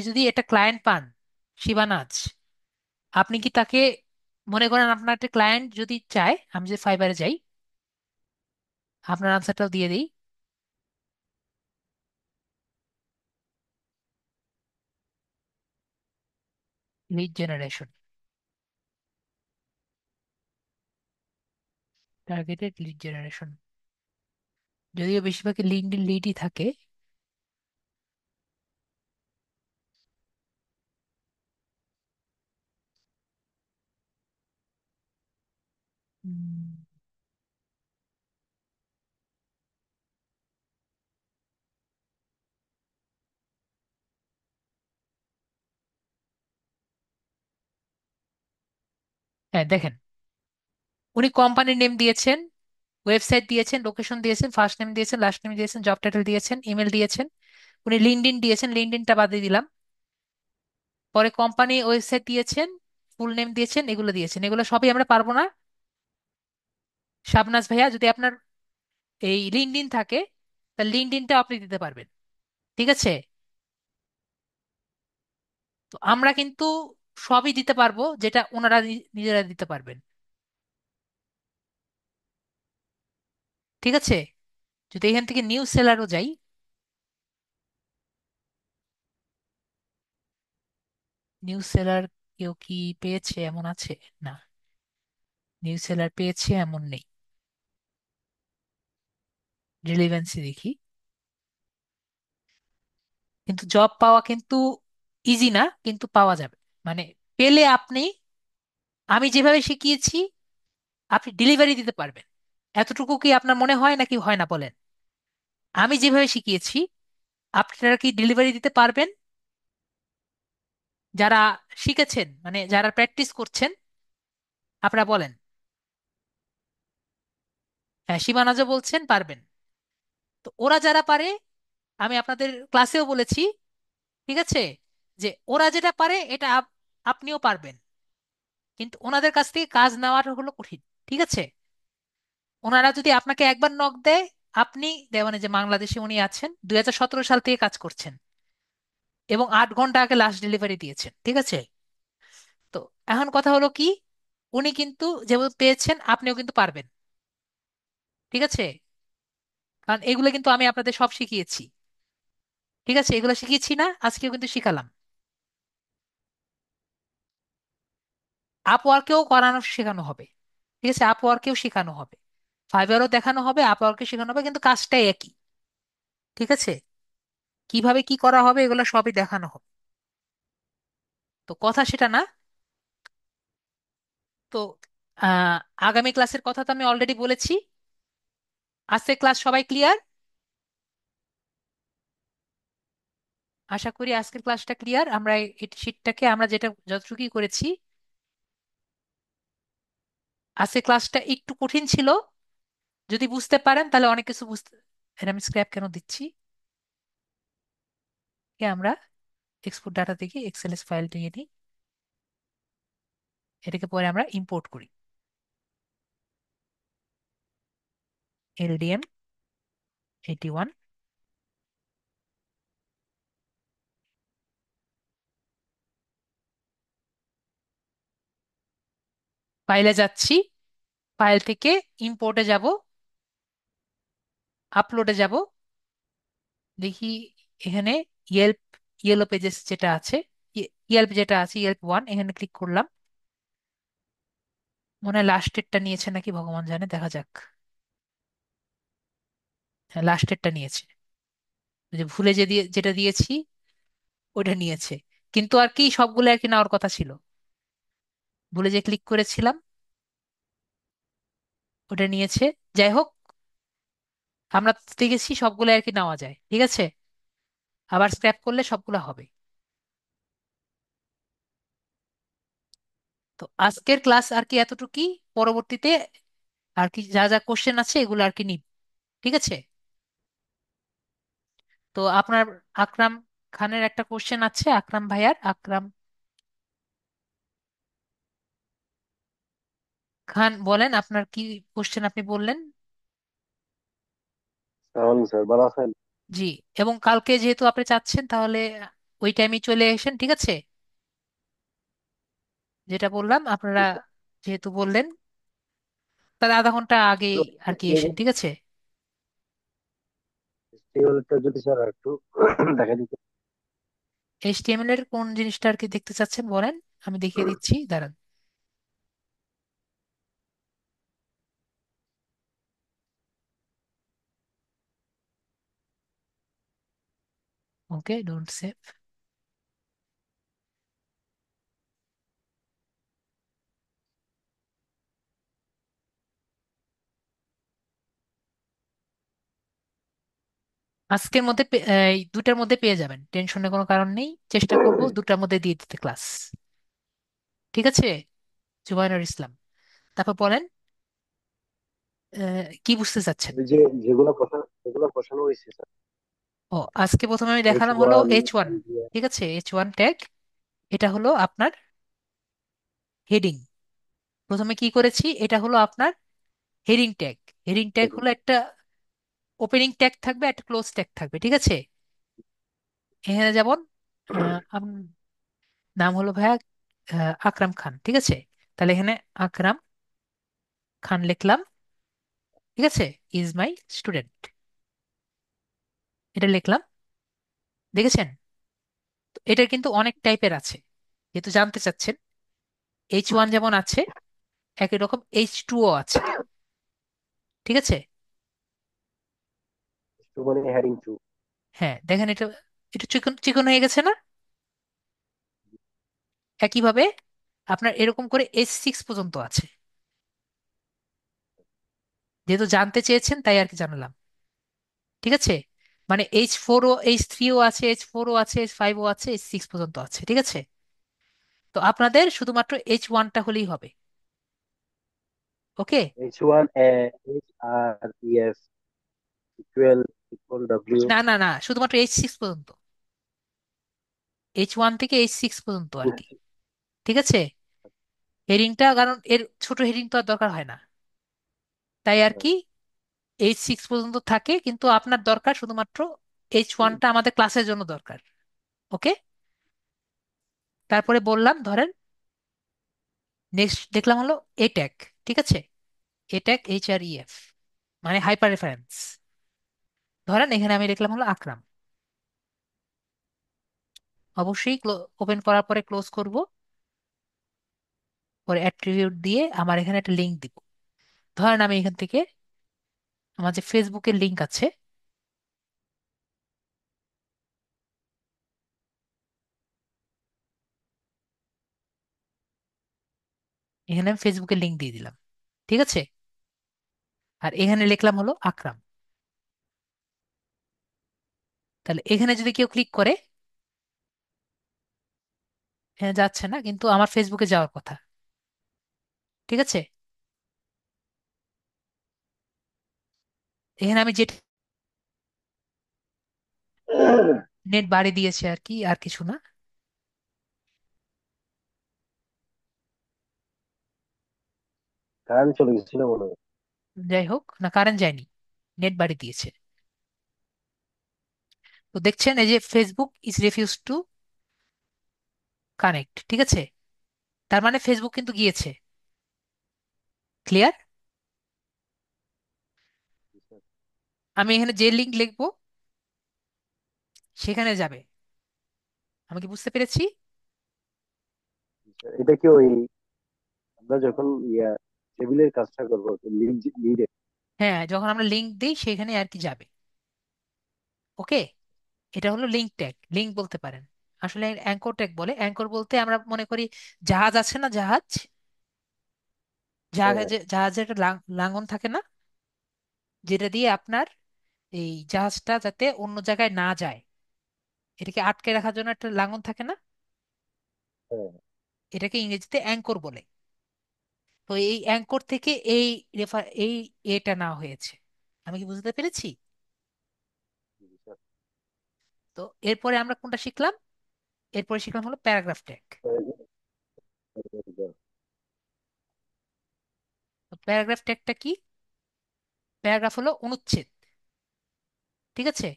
Speaker 1: যদি একটা ক্লায়েন্ট পান, শিবানাজ, আপনি কি তাকে, মনে করেন আপনার একটা ক্লায়েন্ট যদি চায়, আমি যদি ফাইবারে যাই, আপনার আনসারটাও দিয়ে দিই। Lead generation, targeted lead generation, যদিও বেশিরভাগই লিঙ্কডইন লিডই থাকে। উম, হ্যাঁ দেখেন, উনি কোম্পানির নেম দিয়েছেন, ওয়েবসাইট দিয়েছেন, লোকেশন দিয়েছেন, ফার্স্ট নেম দিয়েছেন, লাস্ট নেম দিয়েছেন, জব টাইটেল দিয়েছেন, ইমেল দিয়েছেন। উনি লিঙ্কডইন দিয়েছেন, লিঙ্কডইনটা বাদে দিলাম। পরে কোম্পানি ওয়েবসাইট দিয়েছেন, ফুল নেম দিয়েছেন, এগুলো দিয়েছেন, এগুলো সবই আমরা পারবো না? শাবনাজ ভাইয়া, যদি আপনার এই লিঙ্কডইন থাকে, তাহলে লিঙ্কডইনটা আপনি দিতে পারবেন। ঠিক আছে? তো আমরা কিন্তু সবই দিতে পারবো যেটা ওনারা নিজেরা দিতে পারবেন। ঠিক আছে? যদি এখান থেকে নিউজ সেলারও যাই, নিউজ সেলার কেউ কি পেয়েছে এমন আছে? না, নিউজ সেলার পেয়েছে এমন নেই। রিলেভেন্সি দেখি। কিন্তু জব পাওয়া কিন্তু ইজি না, কিন্তু পাওয়া যাবে। মানে পেলে আপনি, আমি যেভাবে শিখিয়েছি আপনি ডেলিভারি দিতে পারবেন। এতটুকু কি আপনার মনে হয় নাকি হয় না বলেন? আমি যেভাবে শিখিয়েছি আপনারা কি ডেলিভারি দিতে পারবেন? যারা শিখেছেন, মানে যারা প্র্যাকটিস করছেন, আপনারা বলেন। হ্যাঁ, সীমানাজও বলছেন পারবেন। তো ওরা যারা পারে, আমি আপনাদের ক্লাসেও বলেছি, ঠিক আছে, যে ওরা যেটা পারে এটা আপনিও পারবেন। কিন্তু ওনাদের কাছ থেকে কাজ নেওয়ার হলো কঠিন। ঠিক আছে? ওনারা যদি আপনাকে একবার নক দেয়, আপনি মানে যে বাংলাদেশে উনি আছেন 2017 সাল থেকে কাজ করছেন এবং 8 ঘন্টা আগে লাস্ট ডেলিভারি দিয়েছেন। ঠিক আছে? তো এখন কথা হলো কি, উনি কিন্তু যেহেতু পেয়েছেন আপনিও কিন্তু পারবেন। ঠিক আছে? কারণ এগুলো কিন্তু আমি আপনাদের সব শিখিয়েছি। ঠিক আছে? এগুলো শিখিয়েছি না, আজকেও কিন্তু শিখালাম। আপওয়ার্কেও করানো শেখানো হবে। ঠিক আছে? আপওয়ার্কেও শেখানো হবে, ফাইবারও দেখানো হবে, আপওয়ার্কে শেখানো হবে, কিন্তু কাজটাই একই। ঠিক আছে? কিভাবে কি করা হবে এগুলো সবই দেখানো হবে। তো কথা সেটা না। তো আহ আগামী ক্লাসের কথা তো আমি অলরেডি বলেছি। আজকের ক্লাস সবাই ক্লিয়ার? আশা করি আজকের ক্লাসটা ক্লিয়ার। আমরা এই শীটটাকে আমরা যেটা যতটুকুই করেছি, আজকের ক্লাসটা একটু কঠিন ছিল। যদি বুঝতে পারেন তাহলে অনেক কিছু বুঝতে। এর আমি স্ক্র্যাপ কেন দিচ্ছি? আমরা এক্সপোর্ট ডাটা থেকে এক্সএলএস ফাইল নিয়ে নিই, এটাকে পরে আমরা ইম্পোর্ট করি। এলডিএম 81, ফাইলে যাচ্ছি, ফাইল থেকে ইম্পোর্টে যাব, আপলোডে যাব, দেখি এখানে ইয়েল্প, ইয়েলো পেজেস যেটা আছে, ইয়েল্প যেটা আছে, ইয়েল্প 1, এখানে ক্লিক করলাম। মনে হয় লাস্টেরটা নিয়েছে নাকি ভগবান জানে, দেখা যাক। হ্যাঁ, লাস্টেরটা নিয়েছে। ওই যে ভুলে যেটা দিয়েছি ওটা নিয়েছে। কিন্তু আর কি সবগুলো আর কি নেওয়ার কথা ছিল, ভুলে যে ক্লিক করেছিলাম ওটা নিয়েছে। যাই হোক, আমরা দেখেছি সবগুলো আর কি নেওয়া যায়। ঠিক আছে? আবার স্ক্র্যাপ করলে সবগুলো হবে। তো আজকের ক্লাস আর কি এতটুকুই। পরবর্তীতে আর কি যা যা কোশ্চেন আছে এগুলো আর কি নিব। ঠিক আছে? তো আপনার আকরাম খানের একটা কোশ্চেন আছে, আকরাম ভাইয়ার, আকরাম খান বলেন আপনার কি কোশ্চেন আপনি বললেন।
Speaker 4: সালাম স্যার, ভালো আছেন?
Speaker 1: জি। এবং কালকে যেহেতু আপনি চাচ্ছেন তাহলে ওই টাইমে চলে আসেন। ঠিক আছে? যেটা বললাম আপনারা যেহেতু বললেন, তাহলে আধা ঘন্টা আগেই আর কি এসেন। ঠিক আছে?
Speaker 4: টেবিলটা যদি স্যার একটু দেখা দিতে।
Speaker 1: এইচটিএমএল এর কোন জিনিসটা আর কি দেখতে চাচ্ছেন বলেন, আমি দেখিয়ে দিচ্ছি, দাঁড়ান। ওকে, ডোন্ট সেভ। আজকের মধ্যে এই দুটার মধ্যে পেয়ে যাবেন, টেনশনের কোনো কারণ নেই। চেষ্টা করব দুটার মধ্যে দিয়ে দিতে ক্লাস। ঠিক আছে জুবাইর ইসলাম, তারপর বলেন কি বুঝতে চাচ্ছেন।
Speaker 4: ওই যে যেগুলো বসানো হয়েছে স্যার,
Speaker 1: ও, আজকে প্রথমে আমি
Speaker 4: এইচ
Speaker 1: দেখালাম হলো
Speaker 4: ওয়ান
Speaker 1: H1। ঠিক আছে, H1 ট্যাগ, এটা হলো আপনার হেডিং। প্রথমে কি করেছি, এটা হলো আপনার হেডিং ট্যাগ। হেডিং ট্যাগ হলো একটা ওপেনিং ট্যাগ থাকবে, একটা ক্লোজ ট্যাগ থাকবে। ঠিক আছে, এখানে যেমন নাম হলো ভাইয়া আকরাম খান। ঠিক আছে, তাহলে এখানে আকরাম খান লিখলাম। ঠিক আছে, ইজ মাই স্টুডেন্ট, এটা লিখলাম। দেখেছেন, তো এটার কিন্তু অনেক টাইপের আছে, যেহেতু জানতে চাচ্ছেন। H1 যেমন আছে, একই রকম H2O আছে। ঠিক আছে,
Speaker 4: টু মানে হেডিং টু।
Speaker 1: হ্যাঁ দেখেন, এটা এটা চিকন চিকন হয়ে গেছে না? একইভাবে আপনার এরকম করে H6 পর্যন্ত আছে। যেহেতু জানতে চেয়েছেন তাই আর কি জানালাম। ঠিক আছে, মানে H4ও H3ও আছে, H4ও আছে, H5ও আছে, H6 পর্যন্ত আছে। ঠিক আছে, তো আপনাদের শুধুমাত্র H1টা হলেই হবে। ওকে,
Speaker 4: H one H R ES equal equal W.
Speaker 1: না না না, শুধুমাত্র H6 পর্যন্ত, H1 থেকে H6 পর্যন্ত আর কি। ঠিক আছে, হেডিংটা, কারণ এর ছোট হেডিং তো আর দরকার হয় না, তাই আর কি H6 পর্যন্ত থাকে। কিন্তু আপনার দরকার শুধুমাত্র H1টা, আমাদের ক্লাসের জন্য দরকার। ওকে, তারপরে বললাম ধরেন নেক্সট দেখলাম হলো এ ট্যাগ। ঠিক আছে, এ ট্যাগ HREF, মানে হাইপার রেফারেন্স। ধরেন এখানে আমি লিখলাম হলো আকরাম। অবশ্যই ওপেন করার পরে ক্লোজ করব, পরে অ্যাট্রিবিউট দিয়ে আমার এখানে একটা লিঙ্ক দিব। ধরেন আমি এখান থেকে আমার যে ফেসবুকের লিঙ্ক আছে, এখানে আমি ফেসবুকের লিঙ্ক দিয়ে দিলাম। ঠিক আছে, আর এখানে লিখলাম হলো আকরাম। তাহলে এখানে যদি কেউ ক্লিক করে, এখানে যাচ্ছে না, কিন্তু আমার ফেসবুকে যাওয়ার কথা। ঠিক আছে, এখানে আমি যে নেট বাড়ি দিয়েছি আর কি, আর কিছু না।
Speaker 4: কারেন্ট চলে গেছিল মনে হয়।
Speaker 1: যাই হোক, না কারেন্ট যায়নি, নেট বাড়ি দিয়েছে। তো দেখছেন এই যে Facebook is refuse to connect. ঠিক আছে, তার মানে ফেসবুক কিন্তু গিয়েছে। ক্লিয়ার? আমি এখানে যে লিঙ্ক লিখবো সেখানে যাবে। আমি কি বুঝতে পেরেছি?
Speaker 4: এটা কি ওই আমরা যখন টেবিলের কাজটা করবো লিড।
Speaker 1: হ্যাঁ, যখন আমরা লিঙ্ক দিই সেখানে আর কি যাবে। ওকে, এটা হলো লিঙ্ক ট্যাগ, লিঙ্ক বলতে পারেন। আসলে অ্যাঙ্কর ট্যাগ বলে। অ্যাঙ্কর বলতে আমরা মনে করি জাহাজ আছে না, জাহাজ,
Speaker 4: হ্যাঁ
Speaker 1: জাহাজে একটা লাঙ্গল থাকে না, যেটা দিয়ে আপনার এই জাহাজটা যাতে অন্য জায়গায় না যায়, এটাকে আটকে রাখার জন্য একটা লাঙ্গল থাকে না,
Speaker 4: হ্যাঁ।
Speaker 1: এটাকে ইংরেজিতে অ্যাঙ্কর বলে। তো এই অ্যাঙ্কর থেকে এই এই এটা নেওয়া হয়েছে। আমি কি বুঝতে পেরেছি? তো এরপরে আমরা কোনটা শিখলাম? এরপরে শিখলাম হলো প্যারাগ্রাফ ট্যাগ। প্যারাগ্রাফ ট্যাগটা কি? প্যারাগ্রাফ হলো অনুচ্ছেদ। ঠিক আছে,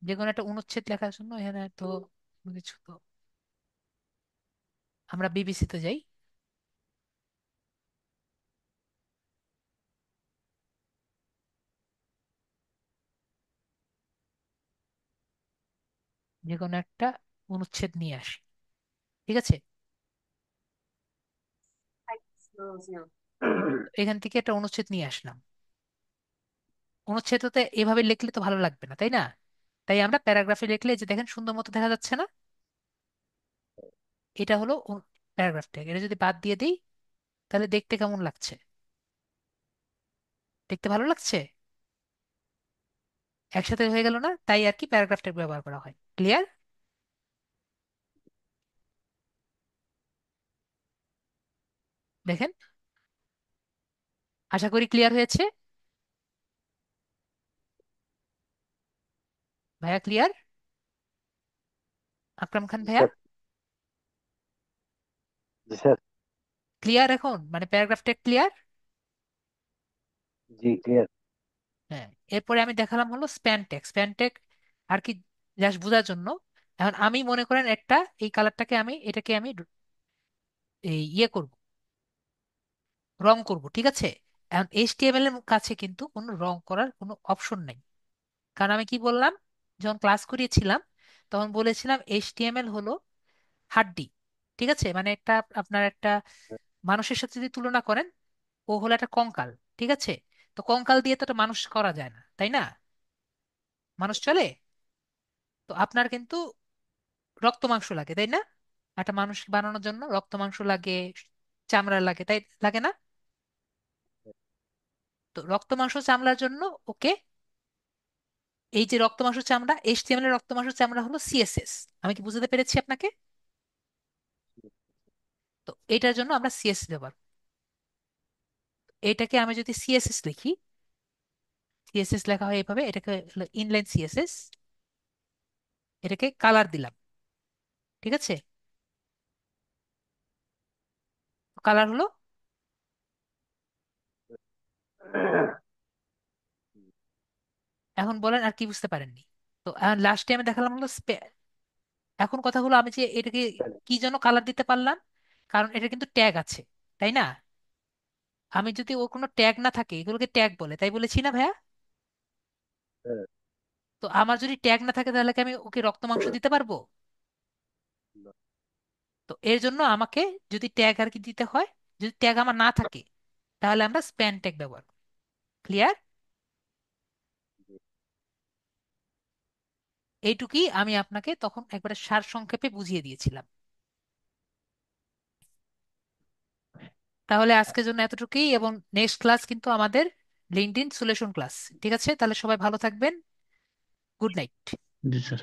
Speaker 1: যে কোনো একটা অনুচ্ছেদ লেখার জন্য এখানে তো কোনো কিছু তো, আমরা বিবিসিতে যাই, যে কোনো একটা অনুচ্ছেদ নিয়ে আসি। ঠিক আছে, এখান থেকে একটা অনুচ্ছেদ নিয়ে আসলাম। অনুচ্ছেদতে এভাবে লিখলে তো ভালো লাগবে না, তাই না? তাই আমরা প্যারাগ্রাফে লিখলে, এই যে দেখেন সুন্দর মতো দেখা যাচ্ছে না? এটা হলো প্যারাগ্রাফ ট্যাগ। এটা যদি বাদ দিয়ে দিই তাহলে দেখতে কেমন লাগছে? দেখতে ভালো লাগছে? একসাথে হয়ে গেল না? তাই আর কি প্যারাগ্রাফ ট্যাগ ব্যবহার করা হয়। ক্লিয়ার? দেখেন, আশা করি ক্লিয়ার হয়েছে। ভাইয়া ক্লিয়ার? আকরাম খান
Speaker 4: জি
Speaker 1: ভাইয়া
Speaker 4: স্যার। জি স্যার।
Speaker 1: ক্লিয়ার এখন? মানে প্যারাগ্রাফ ট্যাগ ক্লিয়ার?
Speaker 4: জি ক্লিয়ার।
Speaker 1: হ্যাঁ। এরপরে আমি দেখালাম হলো স্প্যান ট্যাগ। স্প্যান ট্যাগ আর কি, জাস্ট বোঝার জন্য। এখন আমি মনে করেন একটা, এই কালারটাকে আমি, এটাকে আমি এই ইয়ে করব, রং করব, ঠিক আছে? এখন এইচটিএমএল এর কাছে কিন্তু কোনো রং করার কোনো অপশন নাই। কারণ আমি কি বললাম, যখন ক্লাস করিয়েছিলাম তখন বলেছিলাম এইচটিএমএল হলো হাড্ডি। ঠিক আছে, মানে একটা, আপনার একটা মানুষের সাথে যদি তুলনা করেন, ও হলো একটা কঙ্কাল। ঠিক আছে? তো কঙ্কাল দিয়ে তো একটা মানুষ করা যায় না, তাই না? মানুষ চলে? তো আপনার কিন্তু রক্ত মাংস লাগে, তাই না? একটা মানুষ বানানোর জন্য রক্ত মাংস লাগে, চামড়া লাগে, তাই লাগে না? তো রক্ত মাংস চামড়ার জন্য ওকে, এই যে রক্ত মাংস চামড়া, এইচটিএমএল এর রক্ত মাংস চামড়া হলো সিএসএস। আমি কি বুঝাতে পেরেছি আপনাকে? তো এটার জন্য আমরা সিএসএস ব্যবহার করি। এটাকে আমি যদি সিএসএস লিখি, সিএসএস লেখা হয় এইভাবে, এটাকে ইনলাইন সিএসএস। এটাকে কালার দিলাম, ঠিক আছে? কালার হলো। এখন বলেন আর কি বুঝতে পারেননি? তো লাস্ট টাইমে দেখালাম হলো এখন কথা হলো, আমি যে এটাকে কি জন্য কালার দিতে পারলাম, কারণ এটা কিন্তু ট্যাগ আছে, তাই না? আমি যদি ও কোনো ট্যাগ না থাকে, এগুলোকে ট্যাগ বলে, তাই বলেছি না ভাইয়া?
Speaker 4: হ্যাঁ।
Speaker 1: তো আমার যদি ট্যাগ না থাকে তাহলে কি আমি ওকে রক্ত মাংস দিতে পারবো?
Speaker 4: না।
Speaker 1: তো এর জন্য আমাকে যদি ট্যাগ আর কি দিতে হয়, যদি ট্যাগ আমার না থাকে তাহলে আমরা স্প্যান ট্যাগ ব্যবহার করি। ক্লিয়ার?
Speaker 4: জি।
Speaker 1: এইটুকুই আমি আপনাকে তখন একবারে সারসংক্ষেপে বুঝিয়ে দিয়েছিলাম। তাহলে আজকের জন্য এতটুকুই, এবং নেক্সট ক্লাস কিন্তু আমাদের লিঙ্কডইন সলিউশন ক্লাস। ঠিক আছে, তাহলে সবাই ভালো থাকবেন। Good night.
Speaker 3: জি স্যার।